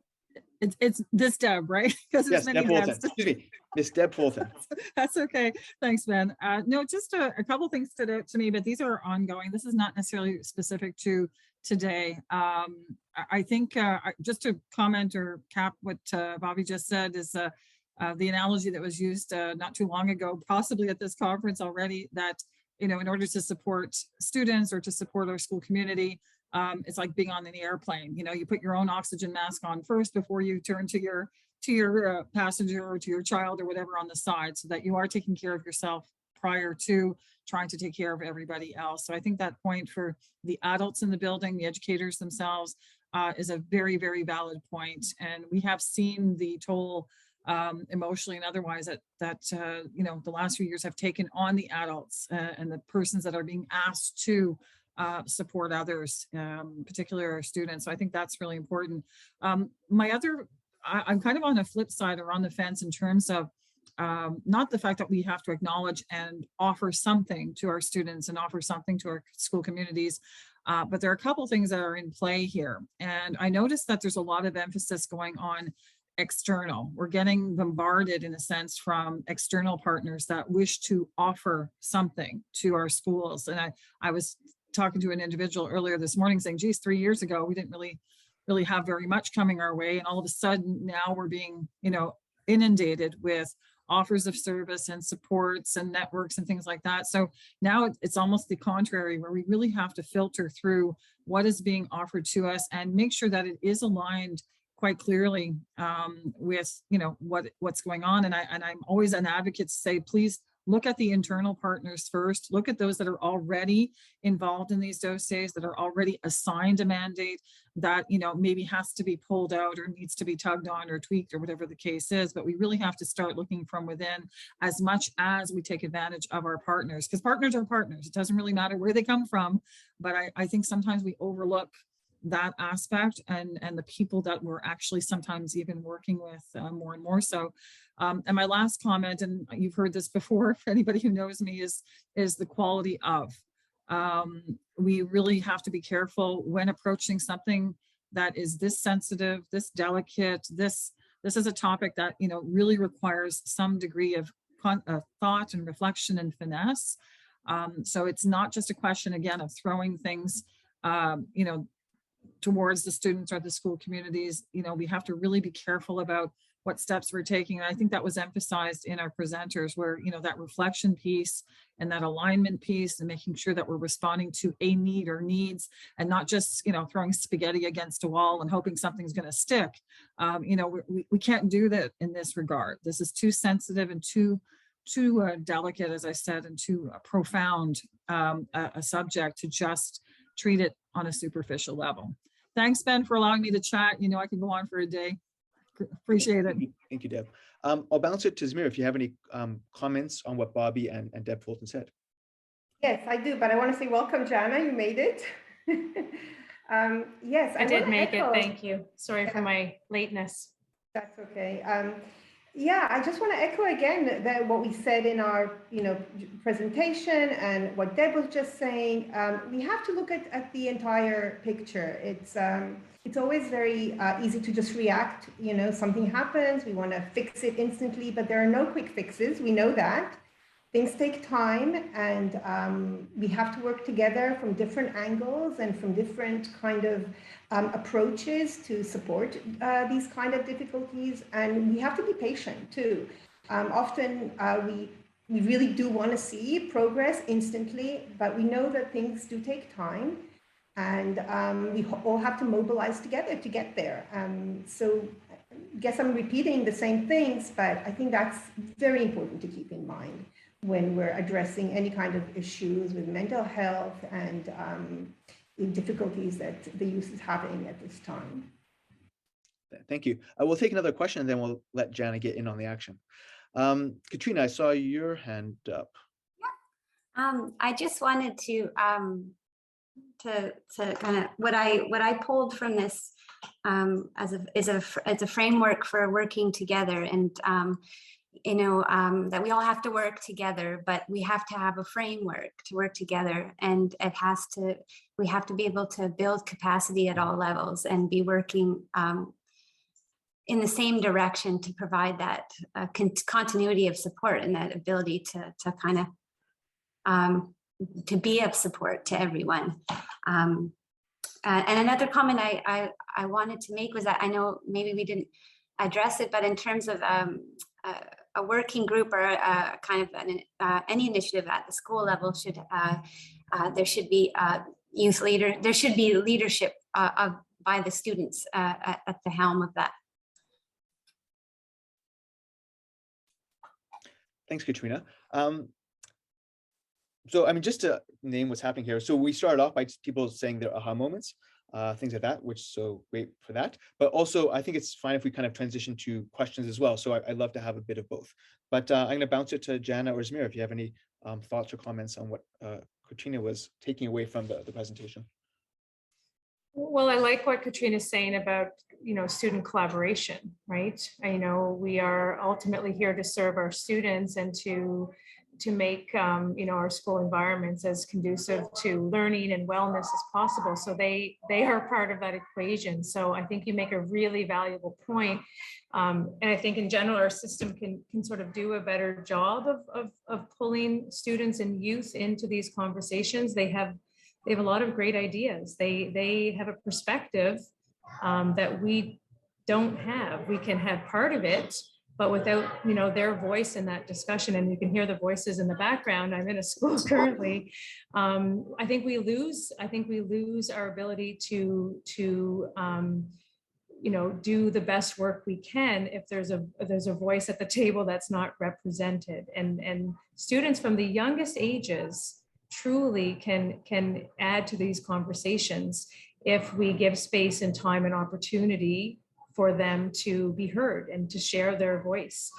it's this Deb, right? Because yes, Deb Fulton. Excuse me, Miss Deb Fulton. That's okay. Thanks, Ben. No, just a couple things stood out to me, but these are ongoing. This is not necessarily specific to today. I think just to comment or cap what Bobby just said is the analogy that was used not too long ago, possibly at this conference already, that, you know, in order to support students or to support our school community, it's like being on an airplane. You know, you put your own oxygen mask on first before you turn to your passenger or to your child or whatever on the side, so that you are taking care of yourself prior to trying to take care of everybody else. So I think that point for the adults in the building, the educators themselves, is a very, very valid point. And we have seen the toll emotionally and otherwise that you know, the last few years have taken on the adults and the persons that are being asked to support others, particularly our students. So I think that's really important. I'm kind of on the flip side or on the fence in terms of not the fact that we have to acknowledge and offer something to our students and offer something to our school communities, but there are a couple things that are in play here. And I noticed that there's a lot of emphasis going on external. We're getting bombarded in a sense from external partners that wish to offer something to our schools. And I was talking to an individual earlier this morning saying, geez, 3 years ago, we didn't really have very much coming our way. And all of a sudden now we're being, you know, inundated with offers of service and supports and networks and things like that. So now it's almost the contrary, where we really have to filter through what is being offered to us and make sure that it is aligned quite clearly with, you know, what's going on. And I'm always an advocate to say, please look at the internal partners first. Look at those that are already involved in these dossiers, that are already assigned a mandate that, you know, maybe has to be pulled out or needs to be tugged on or tweaked or whatever the case is. But we really have to start looking from within as much as we take advantage of our partners, because partners are partners. It doesn't really matter where they come from. But I think sometimes we overlook that aspect and the people that we're actually sometimes even working with more and more so. And my last comment, and you've heard this before, for anybody who knows me, is the quality of. We really have to be careful when approaching something that is this sensitive, this delicate, this is a topic that, you know, really requires some degree of thought and reflection and finesse. So it's not just a question, again, of throwing things, you know, towards the students or the school communities. You know, we have to really be careful about what steps we're taking. And I think that was emphasized in our presenters, where, you know, that reflection piece and that alignment piece, and making sure that we're responding to a need or needs, and not just, you know, throwing spaghetti against a wall and hoping something's going to stick. You know, we can't do that in this regard. This is too sensitive and too delicate, as I said, and too profound a subject to just treat it on a superficial level. Thanks, Ben, for allowing me to chat. You know, I could go on for a day. Appreciate it. Thank you, Deb. I'll bounce it to Zamir if you have any comments on what Bobby and Deb Fulton said. Yes, I do, but I want to say welcome, Jana. You made it. Yes, I did make it. Thank you. Sorry for my lateness. That's okay. Yeah, I just want to echo again that what we said in our, you know, presentation, and what Deb was just saying. We have to look at the entire picture. It's always very easy to just react. You know, something happens, we want to fix it instantly, but there are no quick fixes. We know that. Things take time, and we have to work together from different angles and from different kind of approaches to support these kind of difficulties. And we have to be patient too. Often we really do want to see progress instantly, but we know that things do take time, and we all have to mobilize together to get there. So I guess I'm repeating the same things, but I think that's very important to keep in mind when we're addressing any kind of issues with mental health and difficulties that the youth is having at this time. Thank you. We'll take another question, and then we'll let Jana get in on the action. Katrina, I saw your hand up. I just wanted to kind of what I pulled from this as a framework for working together, and you know, that we all have to work together, but we have to have a framework to work together, and we have to be able to build capacity at all levels and be working in the same direction to provide that continuity of support and that ability to kind of to be of support to everyone. And another comment I wanted to make was that I know maybe we didn't address it, but in terms of a working group or a kind of any initiative at the school level should there should be youth leader. There should be leadership by the students at the helm of that. Thanks, Katrina. So, I mean, just to name what's happening here. So we started off by people saying their aha moments, things like that, which is so great for that. But also, I think it's fine if we kind of transition to questions as well. So I'd love to have a bit of both. But I'm going to bounce it to Jana or Zamir if you have any thoughts or comments on what Katrina was taking away from the presentation. Well, I like what Katrina's saying about, you know, student collaboration, right? You know, we are ultimately here to serve our students and to make, you know, our school environments as conducive to learning and wellness as possible. So they are part of that equation. So I think you make a really valuable point. And I think in general, our system can sort of do a better job of pulling students and youth into these conversations. They have a lot of great ideas. They have a perspective that we don't have. We can have part of it, but without, you know, their voice in that discussion, and you can hear the voices in the background. I'm in a school currently. I think we lose our ability to you know, do the best work we can if there's a voice at the table that's not represented. And students from the youngest ages truly can add to these conversations if we give space and time and opportunity for them to be heard and to share their voice.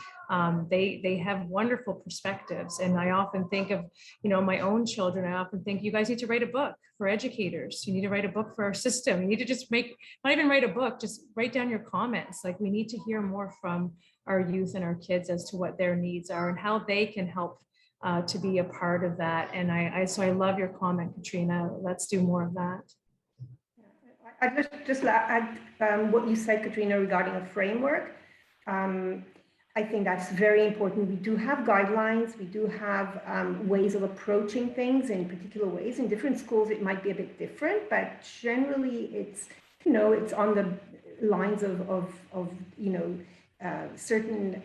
They have wonderful perspectives. And I often think of, you know, my own children. I often think you guys need to write a book for educators. You need to write a book for our system. You need to just not even write a book, just write down your comments. Like, we need to hear more from our youth and our kids as to what their needs are and how they can help to be a part of that. And so I love your comment, Katrina. Let's do more of that. I just add what you said, Katrina, regarding a framework. I think that's very important. We do have guidelines. We do have ways of approaching things in particular ways. In different schools, it might be a bit different, but generally it's, it's on the lines of certain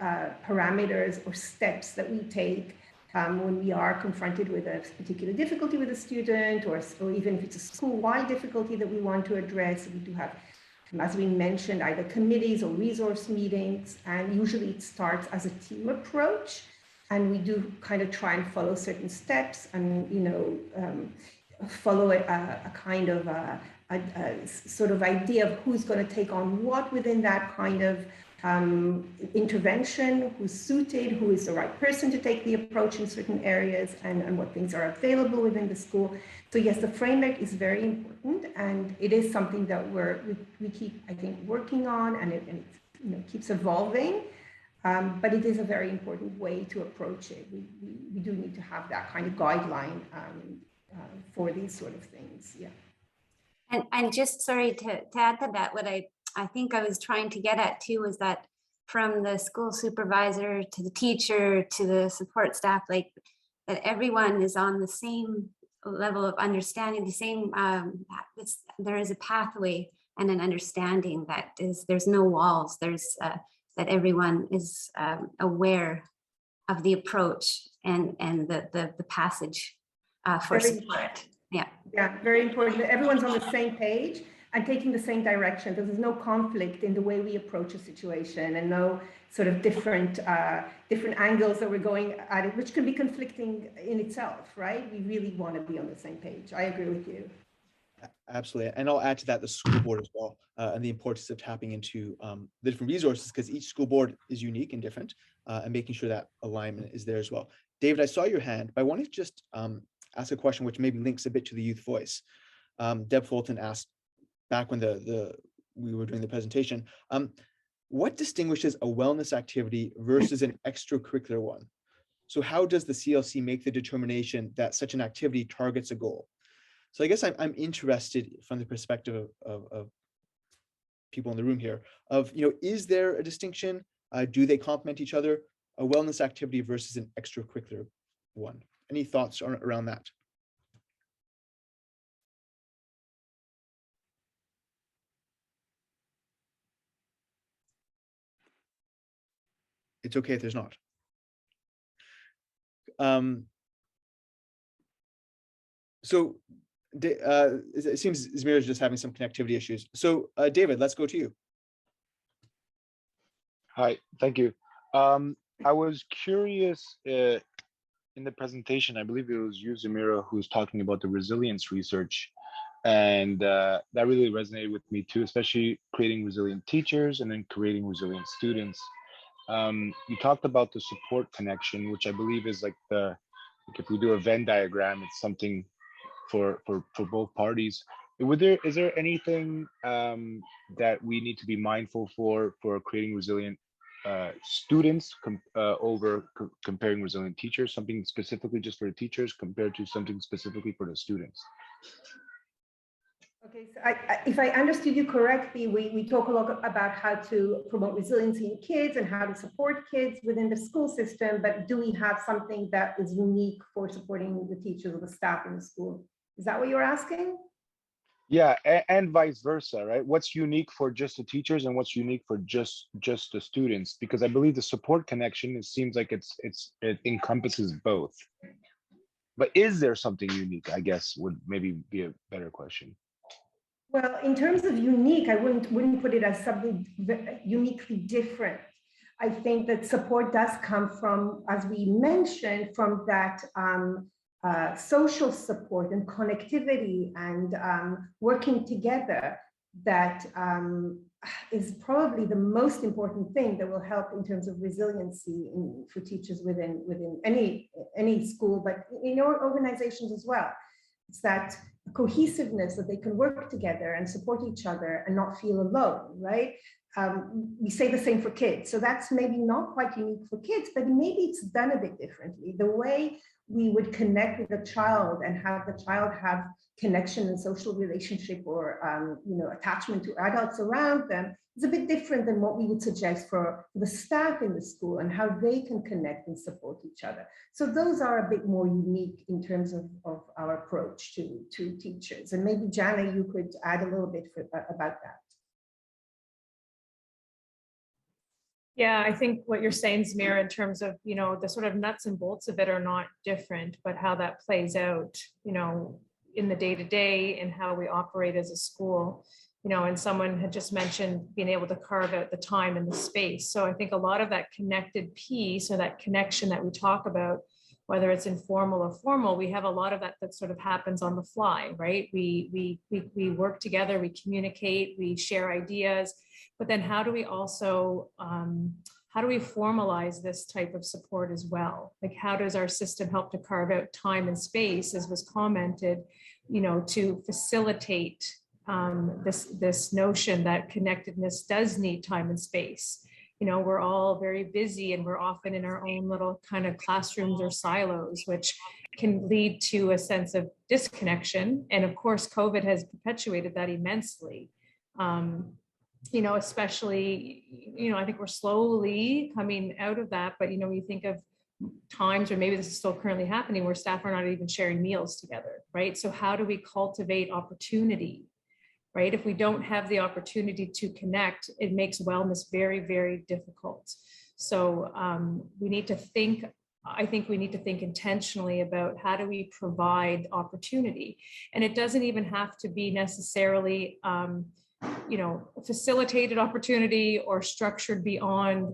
parameters or steps that we take when we are confronted with a particular difficulty with a student, or even if it's a school-wide difficulty that we want to address. We do have, as we mentioned, either committees or resource meetings, and usually it starts as a team approach, and we do kind of try and follow certain steps and, follow a kind of a sort of idea of who's going to take on what within that kind of intervention, who's suited, who is the right person to take the approach in certain areas, and what things are available within the school. So yes, the framework is very important, and it is something that we keep, I think, working on, and it keeps evolving. But it is a very important way to approach it. We do need to have that kind of guideline for these sort of things. Yeah. And just sorry to add to that, what I think I was trying to get at too was that from the school supervisor to the teacher to the support staff, like that everyone is on the same level of understanding, the same, there is a pathway and an understanding that there's no walls, that everyone is aware of the approach and the passage for support. Yeah. Yeah, very important that everyone's on the same page and taking the same direction. There's no conflict in the way we approach a situation, and no sort of different angles that we're going at it, which can be conflicting in itself, right? We really want to be on the same page. I agree with you. Absolutely. And I'll add to that the school board as well, and the importance of tapping into the different resources, because each school board is unique and different, and making sure that alignment is there as well. David, I saw your hand, but I want to just ask a question which maybe links a bit to the youth voice. Deb Fulton asked back when we were doing the presentation, what distinguishes a wellness activity versus an extracurricular one? So how does the CLC make the determination that such an activity targets a goal? So I guess I'm interested from the perspective of people in the room here of, is there a distinction? Do they complement each other? A wellness activity versus an extracurricular one? Any thoughts around that? It's okay if there's not. So it seems Izmir is just having some connectivity issues. So David, let's go to you. Hi, thank you. I was curious in the presentation, I believe it was you, Zamira, who was talking about the resilience research. And that really resonated with me too, especially creating resilient teachers and then creating resilient students. You talked about the support connection, which I believe is like if we do a Venn diagram, it's something for both parties. Is there anything that we need to be mindful for creating resilient students over comparing resilient teachers, something specifically just for the teachers compared to something specifically for the students? Okay, so if I understood you correctly, we talk a lot about how to promote resiliency in kids and how to support kids within the school system, but do we have something that is unique for supporting the teachers or the staff in the school? Is that what you're asking? Yeah, and vice versa, right? What's unique for just the teachers and what's unique for just the students? Because I believe the support connection, it seems like it encompasses both. But is there something unique, I guess, would maybe be a better question. Well, in terms of unique, I wouldn't put it as something uniquely different. I think that support does come from, as we mentioned, from that social support and connectivity and working together that is probably the most important thing that will help in terms of resiliency for teachers within any school, but in your organizations as well. It's that cohesiveness, that they can work together and support each other and not feel alone, right? We say the same for kids. So that's maybe not quite unique for kids, but maybe it's done a bit differently. The way we would connect with a child and have the child have connection and social relationship or attachment to adults around them is a bit different than what we would suggest for the staff in the school and how they can connect and support each other. So those are a bit more unique in terms of our approach to teachers. And maybe Jana, you could add a little bit about that. Yeah, I think what you're saying, Zamira, in terms of, the sort of nuts and bolts of it are not different, but how that plays out, in the day-to-day and how we operate as a school, and someone had just mentioned being able to carve out the time and the space. So I think a lot of that connected piece or that connection that we talk about, whether it's informal or formal, we have a lot of that sort of happens on the fly, right? We work together, we communicate, we share ideas, but then how do we also, how do we formalize this type of support as well? Like, how does our system help to carve out time and space, as was commented, to facilitate this notion that connectedness does need time and space? We're all very busy and we're often in our own little kind of classrooms or silos, which can lead to a sense of disconnection. And of course, COVID has perpetuated that immensely. Especially, I think we're slowly coming out of that, but you think of times, or maybe this is still currently happening, where staff are not even sharing meals together, right? So how do we cultivate opportunity, right? If we don't have the opportunity to connect, it makes wellness very, very difficult. So we need to think, I think we need to think intentionally about how do we provide opportunity. And it doesn't even have to be necessarily, facilitated opportunity or structured beyond,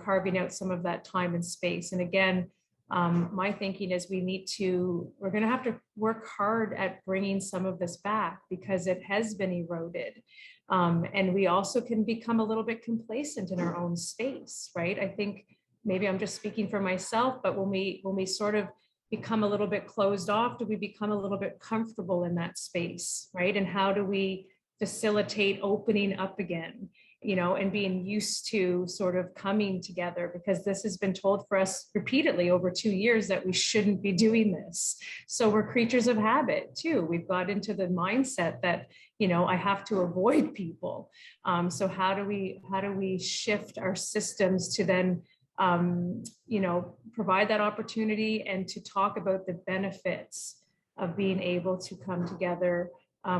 carving out some of that time and space. And again, my thinking is we're going to have to work hard at bringing some of this back, because it has been eroded. And we also can become a little bit complacent in our own space, right? I think maybe I'm just speaking for myself, but when we sort of become a little bit closed off, do we become a little bit comfortable in that space, right? And how do we facilitate opening up again, and being used to sort of coming together, because this has been told for us repeatedly over 2 years that we shouldn't be doing this. So we're creatures of habit too. We've got into the mindset that, I have to avoid people. So how do we shift our systems to then, provide that opportunity and to talk about the benefits of being able to come together,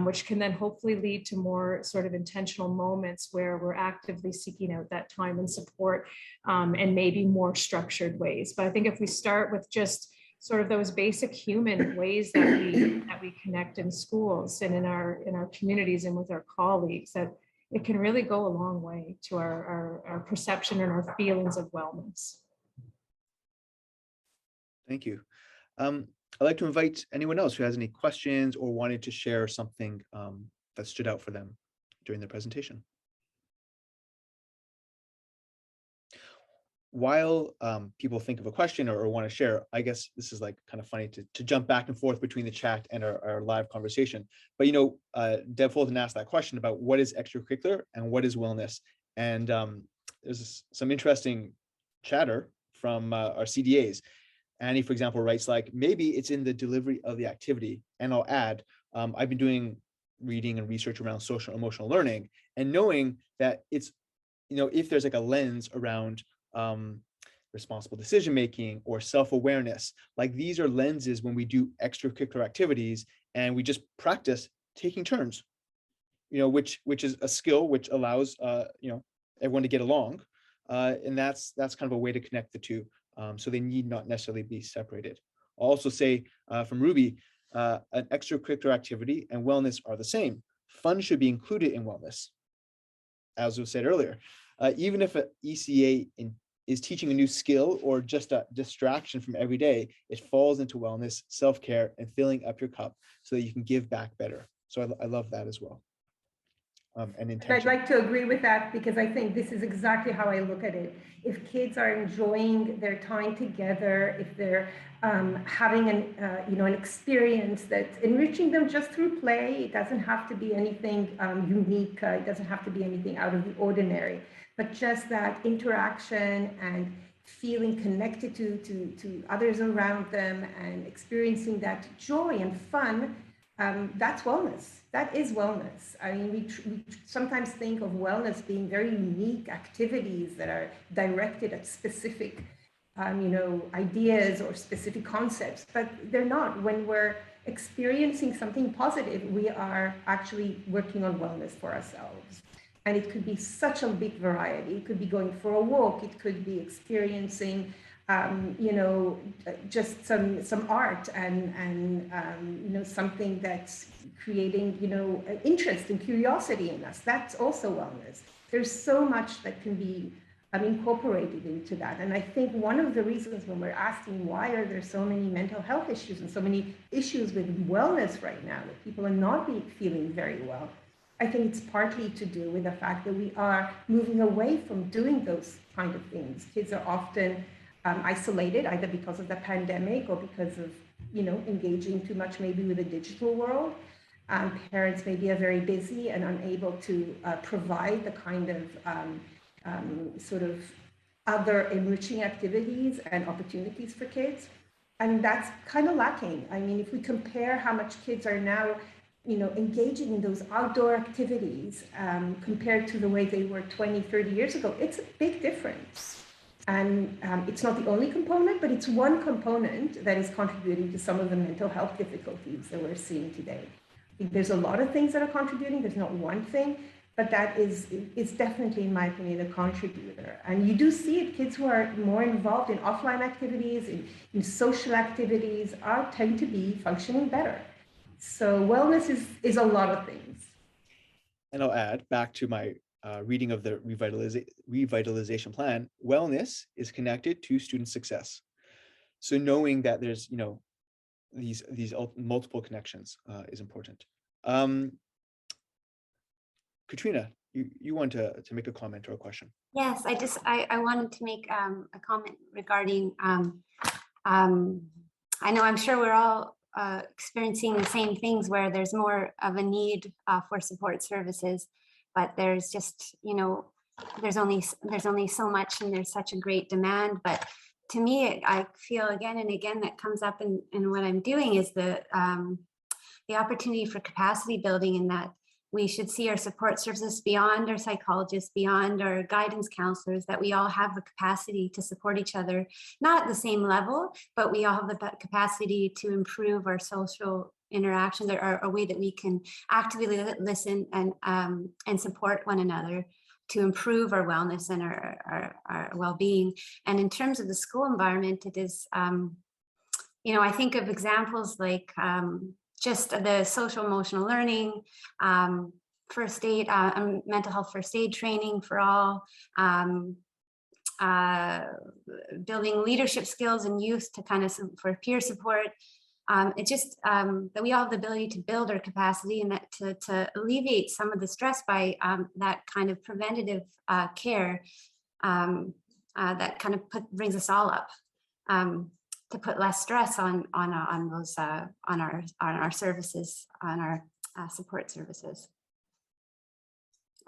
which can then hopefully lead to more sort of intentional moments where we're actively seeking out that time and support, and maybe more structured ways. But I think if we start with just sort of those basic human ways that we connect in schools and in our communities and with our colleagues, that it can really go a long way to our perception and our feelings of wellness. Thank you. I'd like to invite anyone else who has any questions or wanted to share something that stood out for them during the presentation. While people think of a question or want to share, I guess this is like kind of funny to jump back and forth between the chat and our live conversation. But Deb Fulton asked that question about what is extracurricular and what is wellness. And there's some interesting chatter from our CDAs. Annie, for example, writes like, maybe it's in the delivery of the activity. And I'll add, I've been doing reading and research around social emotional learning, and knowing that it's, if there's like a lens around responsible decision-making or self-awareness, like these are lenses when we do extracurricular activities and we just practice taking turns, which is a skill which allows, everyone to get along. And that's kind of a way to connect the two. So they need not necessarily be separated. I'll also say from Ruby, an extracurricular activity and wellness are the same. Fun should be included in wellness. As was said earlier, even if an ECA is teaching a new skill or just a distraction from every day, it falls into wellness, self-care, and filling up your cup so that you can give back better. So I love that as well. and intention. I'd like to agree with that, because I think this is exactly how I look at it. If kids are enjoying their time together, if they're having an experience that's enriching them just through play, it doesn't have to be anything unique. It doesn't have to be anything out of the ordinary, but just that interaction and feeling connected to others around them and experiencing that joy and fun. That's wellness. That is wellness. I mean, we sometimes think of wellness being very unique activities that are directed at specific, ideas or specific concepts, but they're not. When we're experiencing something positive, we are actually working on wellness for ourselves. And it could be such a big variety. It could be going for a walk. It could be experiencing just some art and something that's creating, interest and curiosity in us. That's also wellness. There's so much that can be incorporated into that. And I think one of the reasons when we're asking why are there so many mental health issues and so many issues with wellness right now, that people are not feeling very well, I think it's partly to do with the fact that we are moving away from doing those kind of things. Kids are often isolated, either because of the pandemic or because of, engaging too much maybe with the digital world. Parents maybe are very busy and unable to provide the kind of sort of other enriching activities and opportunities for kids. And that's kind of lacking. I mean, if we compare how much kids are now, engaging in those outdoor activities compared to the way they were 20, 30 years ago, it's a big difference. And it's not the only component, but it's one component that is contributing to some of the mental health difficulties that we're seeing today. I think there's a lot of things that are contributing. There's not one thing, but that is definitely, in my opinion, a contributor. And you do see it. Kids who are more involved in offline activities, in social activities, tend to be functioning better. So wellness is a lot of things. And I'll add back to my reading of the revitalization plan, wellness is connected to student success. So knowing that there's, these multiple connections is important. Katrina, you want to make a comment or a question? Yes, I wanted to make a comment regarding, I know I'm sure we're all experiencing the same things where there's more of a need for support services, but there's just, there's only so much and there's such a great demand. But to me, I feel again and again that comes up in what I'm doing is the opportunity for capacity building, in that we should see our support services beyond our psychologists, beyond our guidance counselors, that we all have the capacity to support each other, not at the same level, but we all have the capacity to improve our social interactions, or a way that we can actively listen and support one another to improve our wellness and our well-being. And in terms of the school environment, it is, I think of examples like just the social emotional learning, first aid, mental health first aid training for all, building leadership skills in youth to kind of for peer support. It's just that we all have the ability to build our capacity and that to alleviate some of the stress by that kind of preventative care that kind of brings us all up. To put less stress on those on our services, on our support services.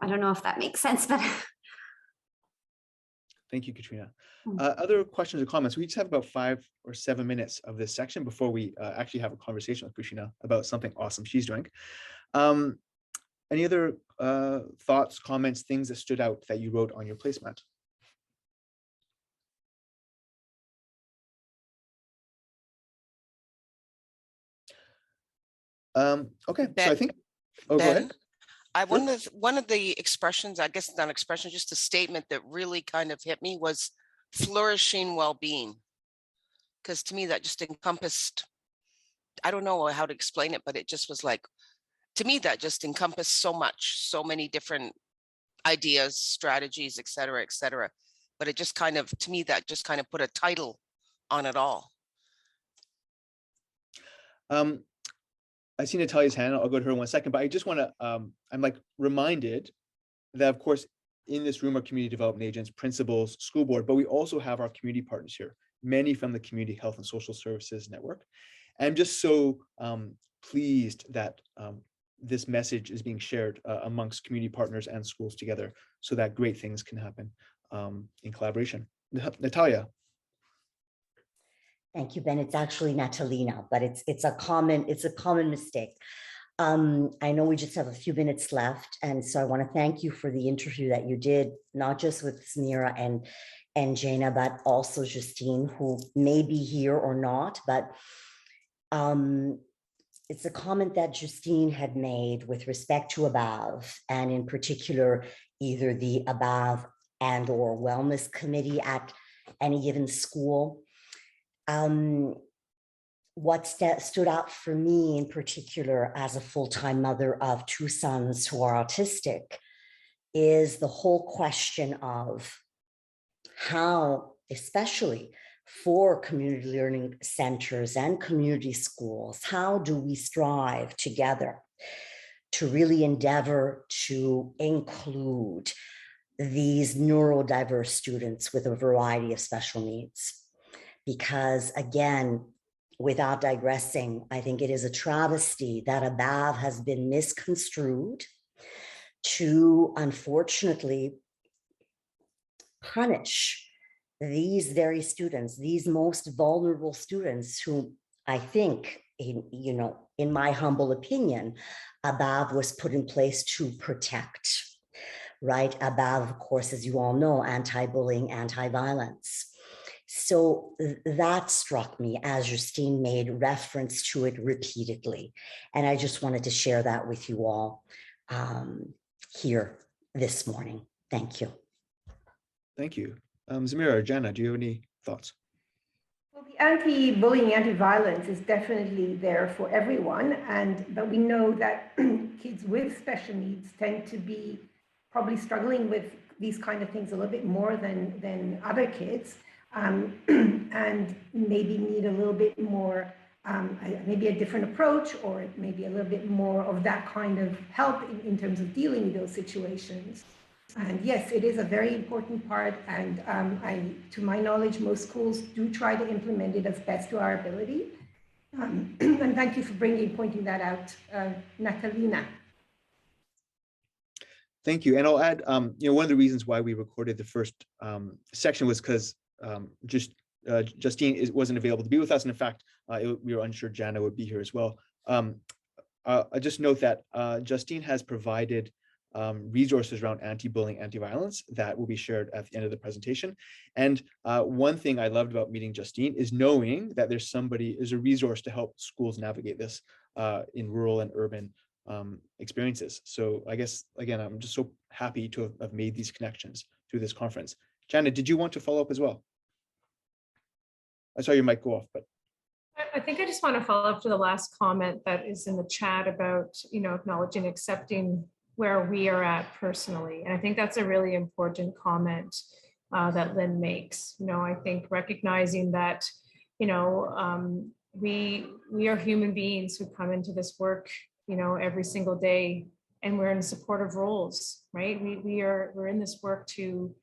I don't know if that makes sense, but thank you, Katrina. Other questions or comments? We just have about 5 or 7 minutes of this section before we actually have a conversation with Katrina about something awesome she's doing. Any other thoughts, comments, things that stood out that you wrote on your placemat? Okay, Ben, so I think, go ahead. One of the expressions, I guess not expression, just a statement that really kind of hit me was flourishing well-being. Because to me, that just encompassed, I don't know how to explain it, but it just was like, to me, that just encompassed so much, so many different ideas, strategies, et cetera, but it just kind of, to me, that just kind of put a title on it all. I see Natalia's hand. I'll go to her in 1 second, but I just want to, I'm like reminded that of course, in this room are community development agents, principals, school board, but we also have our community partners here, many from the Community Health and Social Services Network. And I'm just so pleased that this message is being shared amongst community partners and schools together so that great things can happen in collaboration. Natalia. Thank you, Ben. It's actually Natalina, but it's a common mistake. I know we just have a few minutes left, and so I want to thank you for the interview that you did, not just with Samira and Jana, but also Justine, who may be here or not. But it's a comment that Justine had made with respect to above, and in particular, either the above and or wellness committee at any given school. What stood out for me in particular as a full-time mother of 2 sons who are autistic is the whole question of how, especially for community learning centers and community schools, how do we strive together to really endeavor to include these neurodiverse students with a variety of special needs? Because again, without digressing, I think it is a travesty that ABAV has been misconstrued to unfortunately punish these very students, these most vulnerable students who I think, in my humble opinion, ABAV was put in place to protect, right? ABAV, of course, as you all know, anti-bullying, anti-violence. So that struck me as Justine made reference to it repeatedly. And I just wanted to share that with you all here this morning. Thank you. Thank you. Samira or Jana, do you have any thoughts? Well, the anti-bullying, anti-violence is definitely there for everyone. But we know that kids with special needs tend to be probably struggling with these kind of things a little bit more than other kids. And maybe need a little bit more, maybe a different approach, or maybe a little bit more of that kind of help in terms of dealing with those situations. And yes, it is a very important part. And to my knowledge, most schools do try to implement it as best to our ability. And thank you for pointing that out, Natalina. Thank you. And I'll add, one of the reasons why we recorded the first section was because Justine wasn't available to be with us. And in fact, we were unsure Jana would be here as well. I just note that Justine has provided resources around anti-bullying, anti-violence that will be shared at the end of the presentation. And one thing I loved about meeting Justine is knowing that there's a resource to help schools navigate this in rural and urban experiences. So I guess, again, I'm just so happy to have made these connections through this conference. Jana, did you want to follow up as well? I saw your mic go off, but. I think I just want to follow up to the last comment that is in the chat about, acknowledging, accepting where we are at personally. And I think that's a really important comment that Lynn makes. I think recognizing that, we are human beings who come into this work, every single day, and we're in supportive roles, right? We're in this work to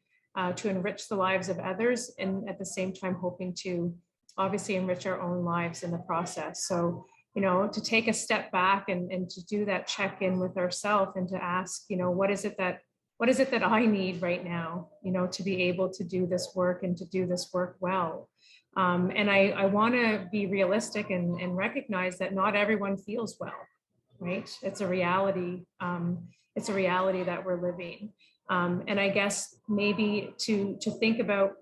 enrich the lives of others, and at the same time hoping to obviously enrich our own lives in the process. So, to take a step back and to do that check-in with ourselves and to ask, what is it that I need right now, to be able to do this work and to do this work well. And I want to be realistic and recognize that not everyone feels well, right? It's a reality. It's a reality that we're living. And I guess maybe to think about,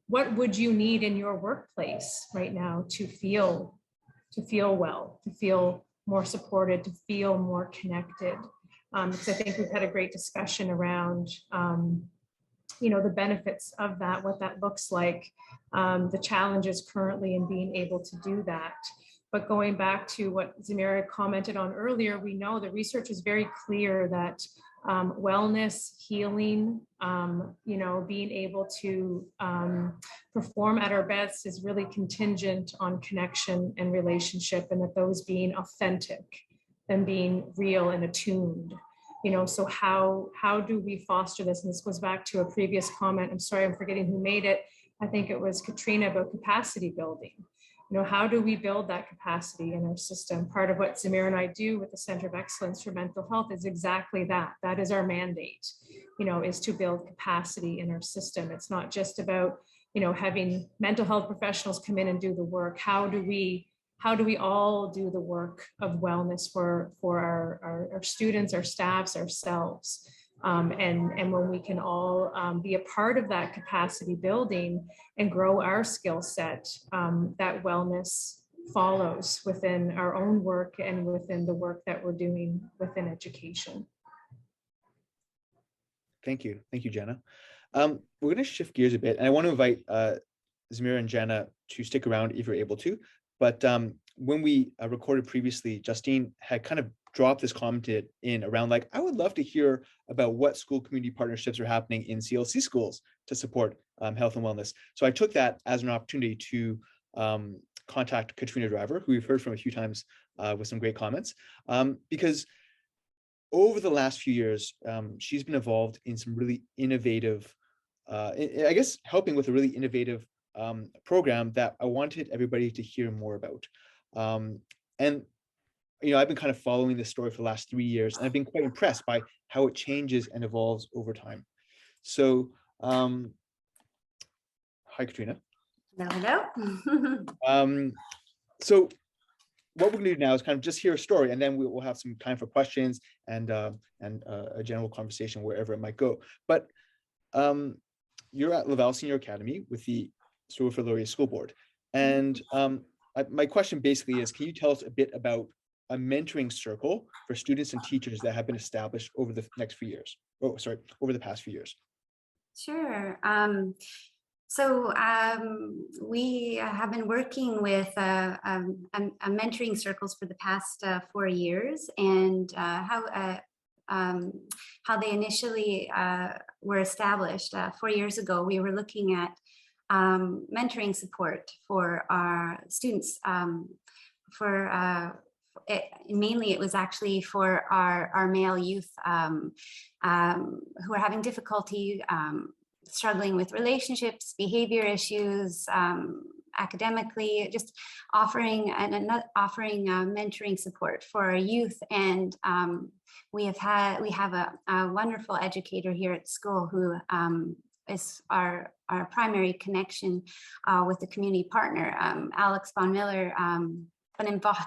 what would you need in your workplace right now to feel well, to feel more supported, to feel more connected? Because I think we've had a great discussion around, the benefits of that, what that looks like, the challenges currently in being able to do that. But going back to what Samira commented on earlier, we know the research is very clear that wellness, healing, being able to perform at our best is really contingent on connection and relationship, and that those being authentic and being real and attuned. So how do we foster this? And this goes back to a previous comment. I'm sorry, I'm forgetting who made it. I think it was Katrina, about capacity building. How do we build that capacity in our system? Part of what Zamira and I do with the Center of Excellence for Mental Health is exactly that. That is our mandate, is to build capacity in our system. It's not just about, having mental health professionals come in and do the work. How do we all do the work of wellness for our students, our staffs, ourselves? And when we can all be a part of that capacity building and grow our skill set, that wellness follows within our own work and within the work that we're doing within education. Thank you, Jana. We're going to shift gears a bit, and I want to invite Zamira and Jana to stick around if you're able to. But when we recorded previously, Justine had kind of dropped this comment in around like, I would love to hear about what school community partnerships are happening in CLC schools to support health and wellness. So I took that as an opportunity to contact Katrina Driver, who we've heard from a few times with some great comments, because over the last few years, she's been involved in some really innovative, I guess, helping with a really innovative program that I wanted everybody to hear more about. And I've been kind of following this story for the last 3 years, and I've been quite impressed by how it changes and evolves over time. So, hi, Katrina. Hello. So what we're going to do now is kind of just hear a story, and then we'll have some time for questions and a general conversation wherever it might go. But you're at Laval Senior Academy with the Stewart Laurier School Board. And my question basically is, can you tell us a bit about a mentoring circle for students and teachers that have been established over the next few years? Over the past few years. Sure. So we have been working with mentoring circles for the past 4 years, and how they initially were established 4 years ago. We were looking at mentoring support for our students. Mainly, it was actually for our male youth who are having difficulty struggling with relationships, behavior issues, academically, just offering mentoring support for our youth. And we have a wonderful educator here at school who is our primary connection with the community partner, Alex Von Miller,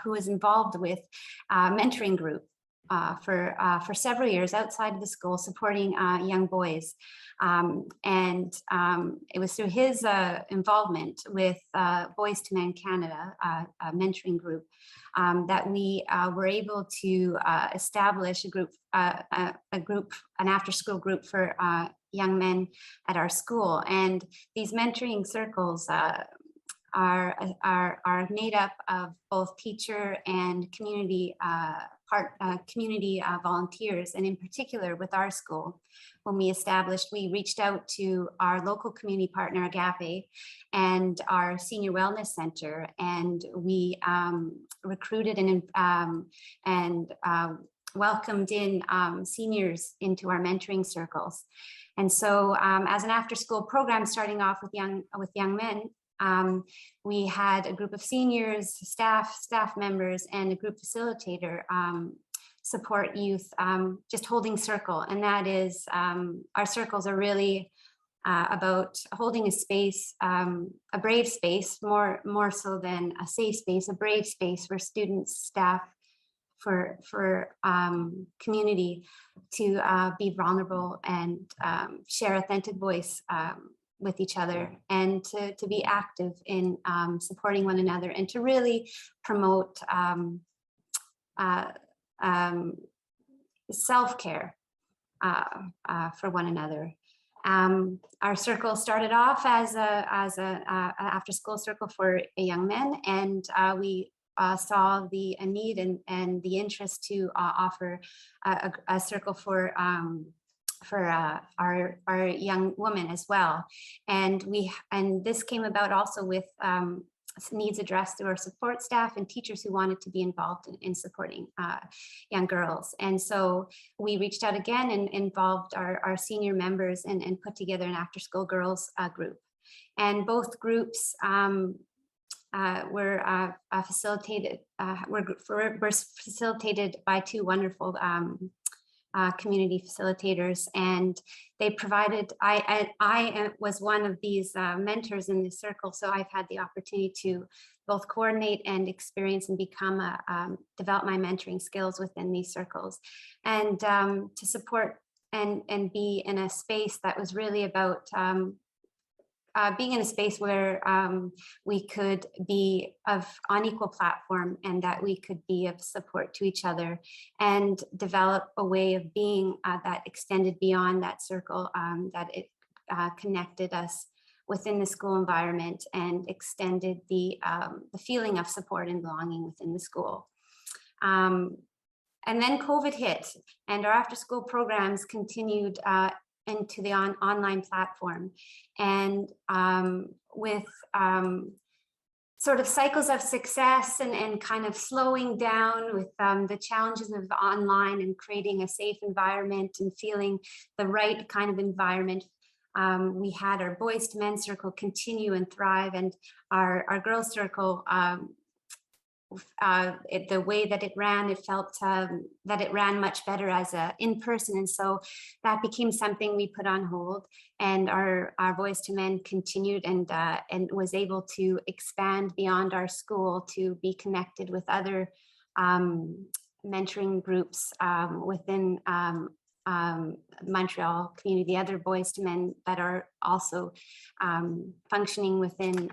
who is involved with mentoring group for several years outside of the school, supporting young boys. And it was through his involvement with Boys to Men Canada, a mentoring group, that we were able to establish a group, an after-school group for young men at our school. And these mentoring circles are made up of both teacher and community volunteers. And in particular with our school, when we reached out to our local community partner, Agape, and our senior wellness center, and we recruited and welcomed in seniors into our mentoring circles. And so as an after-school program starting off with young men, we had a group of seniors, staff members, and a group facilitator support youth, just holding circle. And that is, our circles are really about holding a space, a brave space, more so than a safe space, a brave space for students, staff, for community to be vulnerable and share authentic voice with each other, and to be active in supporting one another, and to really promote self-care for one another. Our circle started off as a after-school circle for young men, and we saw the need and the interest to offer a circle for our young women as well. And this came about also with needs addressed through our support staff and teachers who wanted to be involved in supporting young girls. And so we reached out again and involved our senior members and put together an after-school girls group. And both groups were facilitated by two wonderful community facilitators, and they provided, I was one of these mentors in this circle, so I've had the opportunity to both coordinate and experience and become develop my mentoring skills within these circles, and to support and be in a space that was really about being in a space where we could be on equal platform, and that we could be of support to each other and develop a way of being that extended beyond that circle, that it connected us within the school environment and extended the feeling of support and belonging within the school. And then COVID hit, and our after school programs continued into the online platform, and with sort of cycles of success and kind of slowing down with the challenges of online and creating a safe environment and feeling the right kind of environment. We had our boys to men circle continue and thrive, and our girls circle, the way that it ran, it felt that it ran much better as a in-person, and so that became something we put on hold, and our boys to men continued and was able to expand beyond our school to be connected with other mentoring groups within Montreal community, the other boys to men that are also functioning within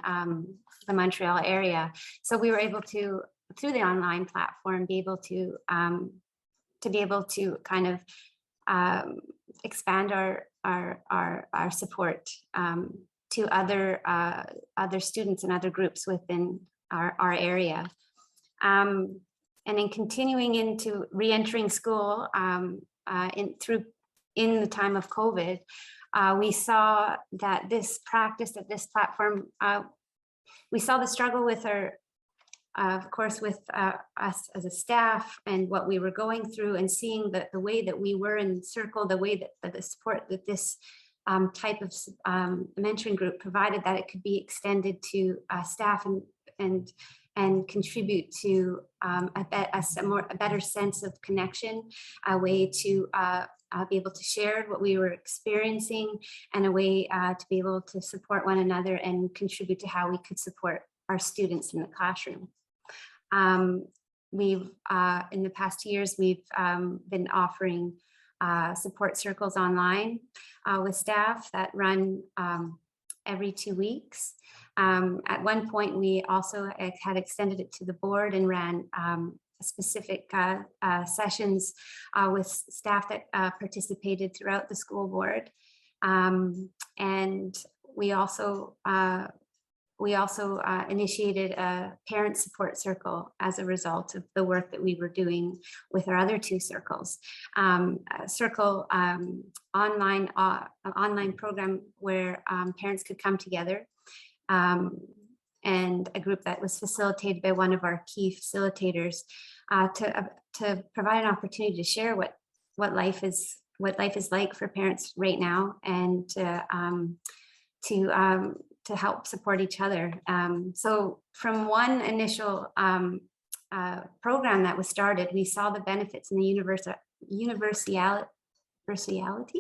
the Montreal area. So we were able to, through the online platform, be able to kind of expand our support to other students and other groups within our area. And in continuing into re-entering school in the time of COVID, we saw that this practice, that this platform, we saw the struggle with of course, with us as a staff and what we were going through, and seeing the way that we were in circle, the way that the support that this type of mentoring group provided, that it could be extended to staff and contribute to a better sense of connection, a way to be able to share what we were experiencing, and a way to be able to support one another and contribute to how we could support our students in the classroom. We've, in the past years, we've been offering support circles online with staff that run every 2 weeks. At one point, we also had extended it to the board and ran specific sessions with staff that participated throughout the school board. And we also initiated a parent support circle as a result of the work that we were doing with our other two circles. A circle online program where parents could come together, and a group that was facilitated by one of our key facilitators to provide an opportunity to share what life is like for parents right now, and to help support each other. So from one initial program that was started, we saw the benefits in the universality,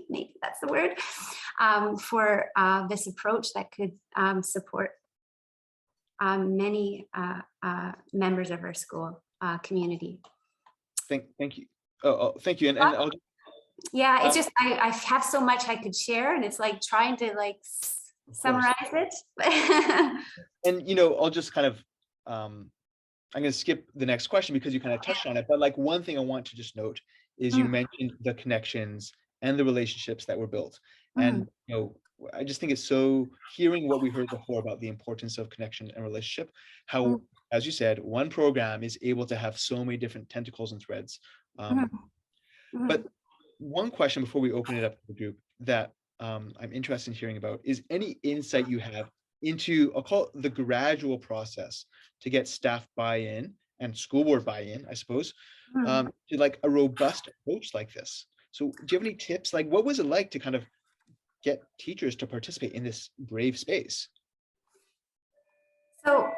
maybe that's the word, for this approach that could support many members of our school community. Thank you. Oh, thank you. And I'll, yeah, it's just I have so much I could share, and it's like trying to summarize it. And I'll just kind of I'm going to skip the next question because you kind of touched on it, but one thing I want to just note is you mentioned the connections and the relationships that were built. And I just think it's so, hearing what we heard before about the importance of connection and relationship, how as you said, one program is able to have so many different tentacles and threads. But one question before we open it up to the group that I'm interested in hearing about is any insight you have into, I'll call it the gradual process to get staff buy-in and school board buy-in, I suppose, to like a robust approach like this. So do you have any tips? Like, what was it like to kind of get teachers to participate in this brave space? So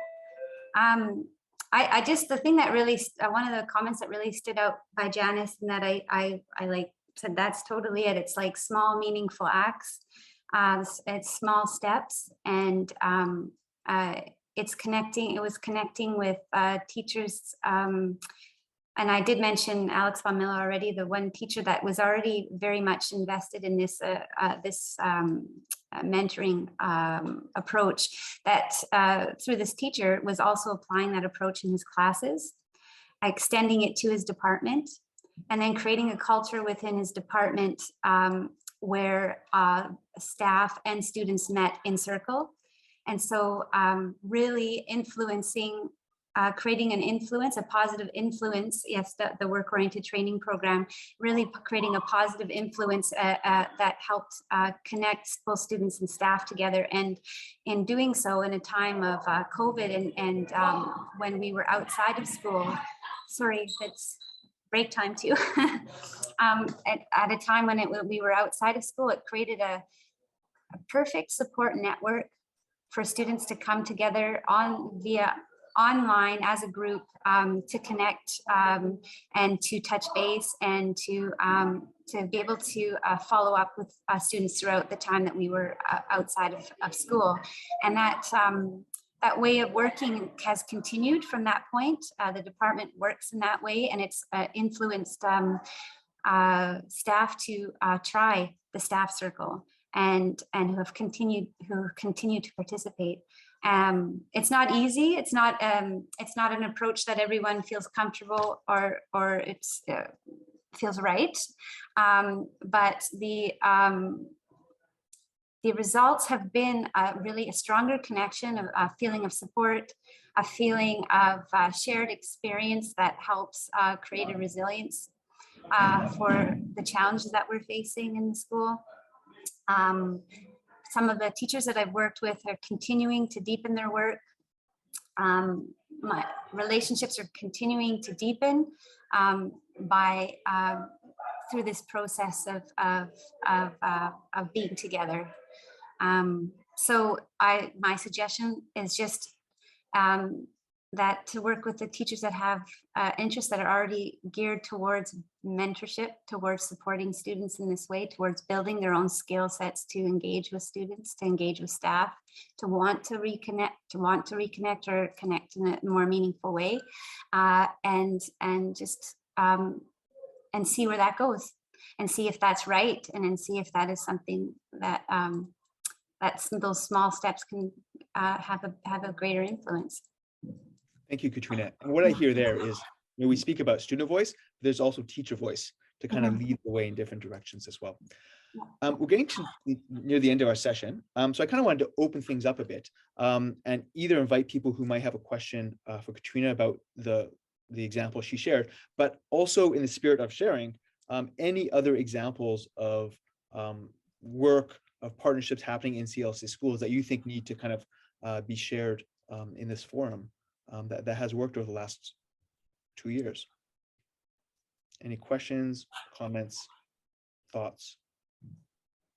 I just, the thing that really, one of the comments that really stood out by Janice, and that I like said, that's totally it. It's like small, meaningful acts. It's small steps, and it's connecting. It was connecting with teachers. And I did mention Alex Von Miller already, the one teacher that was already very much invested in this mentoring approach, that through this teacher was also applying that approach in his classes, extending it to his department, and then creating a culture within his department where staff and students met in circle. And so really influencing, creating an influence, a positive influence. Yes, the work-oriented training program, really creating a positive influence that helped connect both students and staff together. And in doing so, in a time of COVID and when we were outside of school, sorry, it's break time too. At a time when we were outside of school, it created a perfect support network for students to come together via online as a group to connect and to touch base and to be able to follow up with students throughout the time that we were outside of school. And that way of working has continued from that point. The department works in that way, and it's influenced staff to try the staff circle and who continue to participate. It's not easy. It's not an approach that everyone feels comfortable or it's feels right. But the results have been really a stronger connection, a feeling of support, a feeling of shared experience that helps create a resilience for the challenges that we're facing in the school. Some of the teachers that I've worked with are continuing to deepen their work. My relationships are continuing to deepen through this process of being together. So my suggestion is just that to work with the teachers that have interests that are already geared towards mentorship, towards supporting students in this way, towards building their own skill sets to engage with students, to engage with staff, to want to reconnect or connect in a more meaningful way, and see where that goes, and see if that's right, and then see if that is something that those small steps can have a greater influence. Thank you, Katrina. And what I hear there is, we speak about student voice, there's also teacher voice to kind of lead the way in different directions as well. We're getting to near the end of our session. So I kind of wanted to open things up a bit and either invite people who might have a question for Katrina about the example she shared, but also in the spirit of sharing, any other examples of work, of partnerships happening in CLC schools that you think need to kind of be shared in this forum that has worked over the last 2 years. Any questions, comments, thoughts,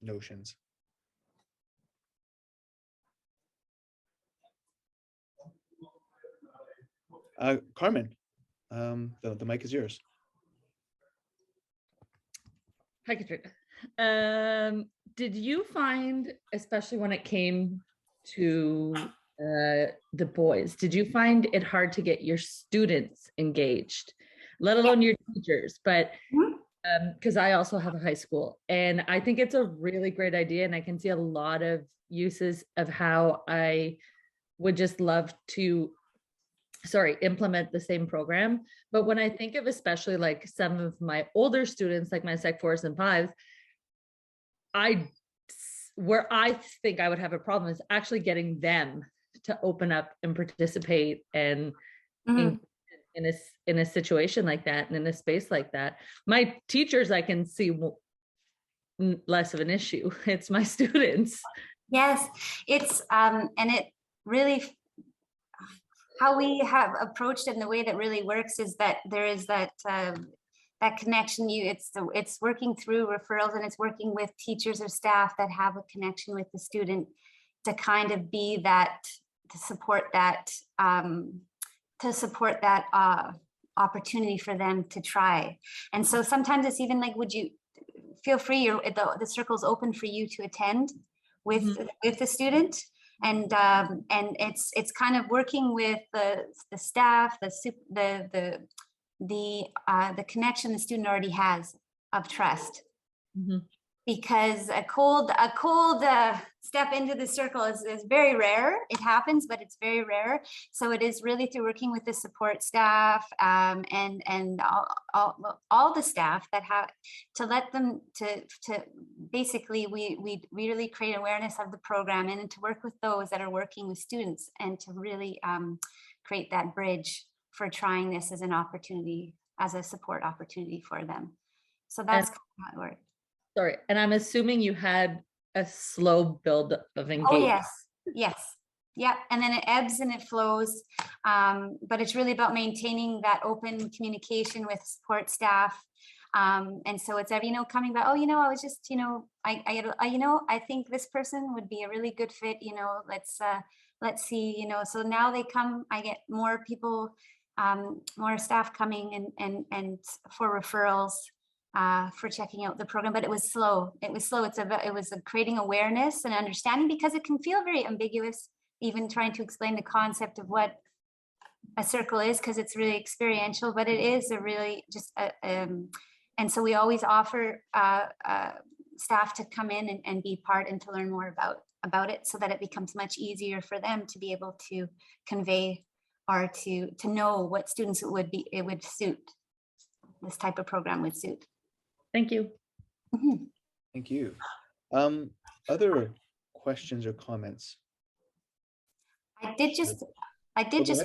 notions? Carmen, the mic is yours. Hi, Katrina. Did you find, especially when it came to the boys, did you find it hard to get your students engaged, let alone your teachers? But because I also have a high school, and I think it's a really great idea, and I can see a lot of uses of how I would just love to implement the same program. But when I think of especially like some of my older students, like my Sec 4s and 5s, where I think I would have a problem is actually getting them to open up and participate and in a situation like that and in a space like that. My teachers, I can see less of an issue. It's my students. Yes, it's and it really, how we have approached it in the way that really works is that there is that that connection. It's working through referrals, and it's working with teachers or staff that have a connection with the student to kind of be that, to support that opportunity for them to try. And so sometimes it's even like, would you feel free, the circle's open for you to attend with the student. And it's kind of working with the staff, the connection the student already has of trust. Because a cold step into the circle is very rare. It happens, but it's very rare. So it is really through working with the support staff and all the staff that have to let them to basically we really create awareness of the program and to work with those that are working with students and to really create that bridge for trying this as an opportunity, as a support opportunity for them. So that's kind of how it works. Sorry, and I'm assuming you had a slow build of engagement. Oh yes, yeah, and then it ebbs and it flows, but it's really about maintaining that open communication with support staff, and so it's coming back. Oh, I was just, I think this person would be a really good fit. Let's see. So now they come. I get more people, more staff coming and for referrals. For checking out the program, but it was slow. It was creating awareness and understanding, because it can feel very ambiguous, even trying to explain the concept of what a circle is, because it's really experiential, but it is a really just, and so we always offer staff to come in and be part and to learn more about it, so that it becomes much easier for them to be able to convey or to know what students it would suit. This type of program would suit. Thank you. Thank you. Other questions or comments? I did just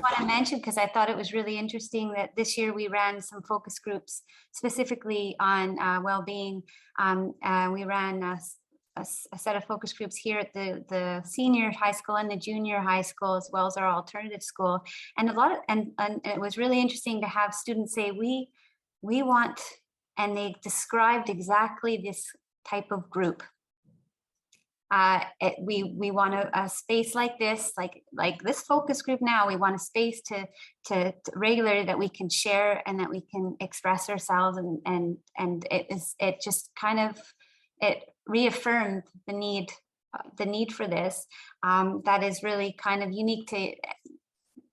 want to mention, because I thought it was really interesting, that this year we ran some focus groups specifically on well-being. We ran a set of focus groups here at the senior high school and the junior high school, as well as our alternative school. And and it was really interesting to have students say, we want, and they described exactly this type of group. We want a space like this, like this focus group now. We want a space to regularly that we can share and that we can express ourselves, and it just kind of, it reaffirmed the need for this. That is really kind of unique to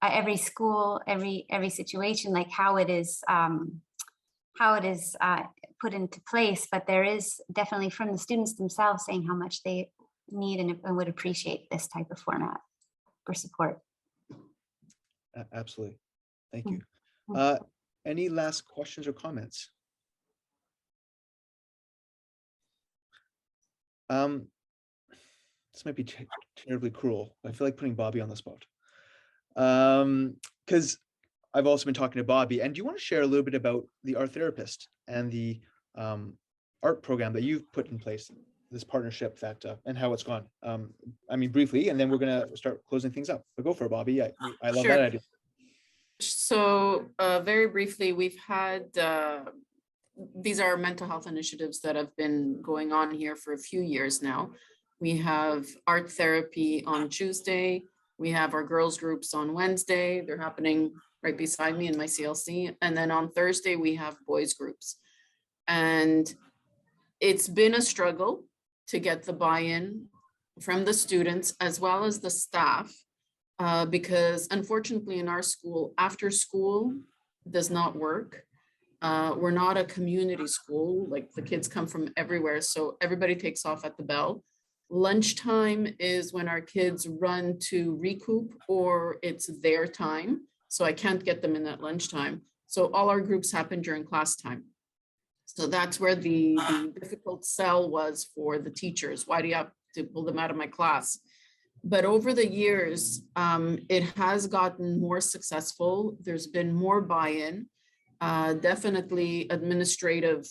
every school, every situation, like how it is put into place. But there is definitely from the students themselves saying how much they need and would appreciate this type of format for support. Absolutely. Thank you. Any last questions or comments? This might be terribly cruel. I feel like putting Bobby on the spot. Because I've also been talking to Bobby, and do you want to share a little bit about the art therapist and the art program that you've put in place, this partnership that and how it's gone? I mean, briefly, and then we're going to start closing things up. But go for it, Bobby. I love that idea. So very briefly, we've had, these are mental health initiatives that have been going on here for a few years now. We have art therapy on Tuesday. We have our girls groups on Wednesday. They're happening right beside me in my CLC. And then on Thursday, we have boys groups. And it's been a struggle to get the buy-in from the students as well as the staff, because unfortunately in our school, after school does not work. We're not a community school, like the kids come from everywhere, so everybody takes off at the bell. Lunchtime is when our kids run to recoup, or it's their time. So I can't get them in at lunchtime. So all our groups happen during class time. So that's where the difficult sell was for the teachers. Why do you have to pull them out of my class? But over the years, it has gotten more successful. There's been more buy-in, definitely administrative,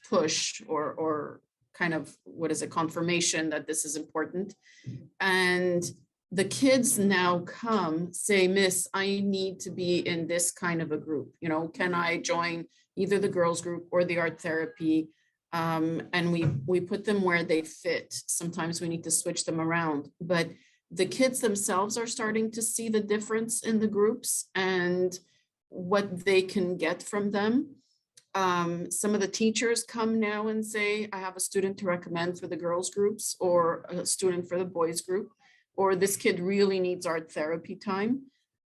push or kind of, what is it, confirmation that this is important. And the kids now come say, Miss, I need to be in this kind of a group. Can I join either the girls group or the art therapy? And we put them where they fit. Sometimes we need to switch them around, but the kids themselves are starting to see the difference in the groups and what they can get from them. Some of the teachers come now and say, I have a student to recommend for the girls groups or a student for the boys group, or this kid really needs art therapy time.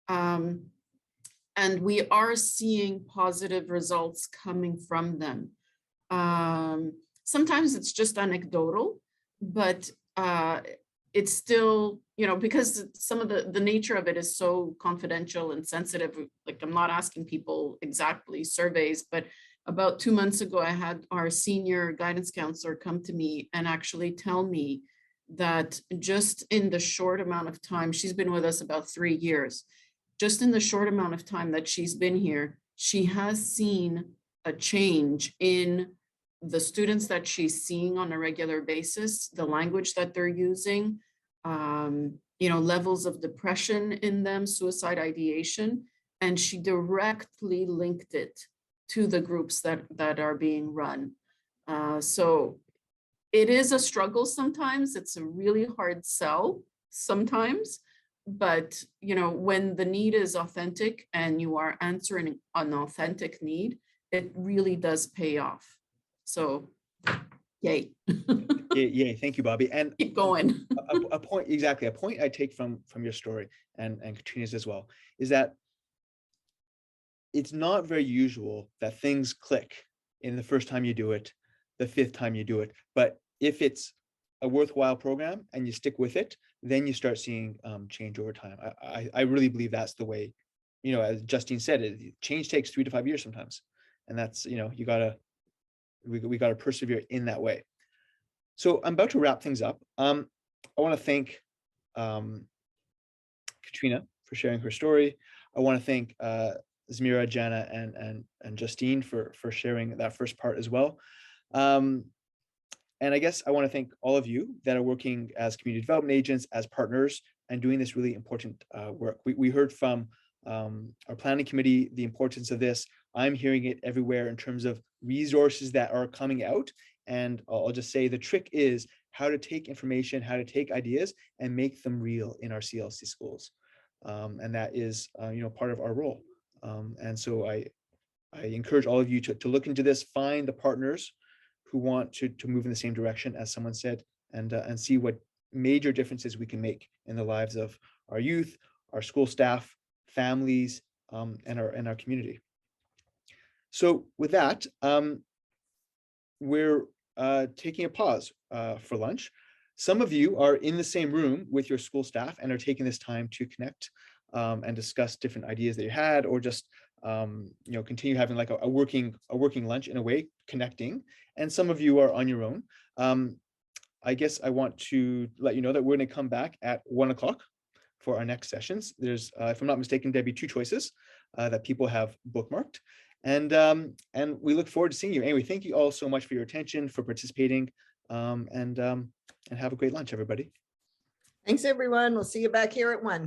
And we are seeing positive results coming from them. Sometimes it's just anecdotal, but it's still, because some of the nature of it is so confidential and sensitive. Like, I'm not asking people exactly surveys, but about 2 months ago, I had our senior guidance counselor come to me and actually tell me that just in the short amount of time, she's been with us about 3 years, just in the short amount of time that she's been here, she has seen a change in the students that she's seeing on a regular basis, the language that they're using, levels of depression in them, suicide ideation, and she directly linked it to the groups that are being run. So it is a struggle sometimes. It's a really hard sell sometimes, but when the need is authentic and you are answering an authentic need, it really does pay off. So, yay. Yay. Thank you, Bobby. And keep going. a point I take from your story and Katrina's as well is that it's not very usual that things click in the first time you do it, the 5th time you do it. But if it's a worthwhile program and you stick with it, then you start seeing change over time. I really believe that's the way, as Justine said, change takes 3 to 5 years sometimes. And that's, we gotta persevere in that way. So I'm about to wrap things up. I want to thank Katrina for sharing her story. I want to thank Zamira, Jana, and Justine for sharing that first part as well. And I guess I want to thank all of you that are working as community development agents, as partners, and doing this really important work. We heard from our planning committee the importance of this. I'm hearing it everywhere in terms of resources that are coming out. And I'll just say the trick is how to take information, how to take ideas and make them real in our CLC schools. And that is, part of our role. And so I encourage all of you to look into this, find the partners who want to move in the same direction, as someone said, and see what major differences we can make in the lives of our youth, our school staff, families, and our community. So with that, we're taking a pause for lunch. Some of you are in the same room with your school staff and are taking this time to connect and discuss different ideas that you had, or just continue having like a working lunch in a way, connecting. And some of you are on your own. I guess I want to let you know that we're going to come back at 1 o'clock for our next sessions. There's, if I'm not mistaken, Debbie, 2 choices that people have bookmarked. And we look forward to seeing you. Anyway, thank you all so much for your attention, for participating, and have a great lunch, everybody. Thanks, everyone. We'll see you back here at 1.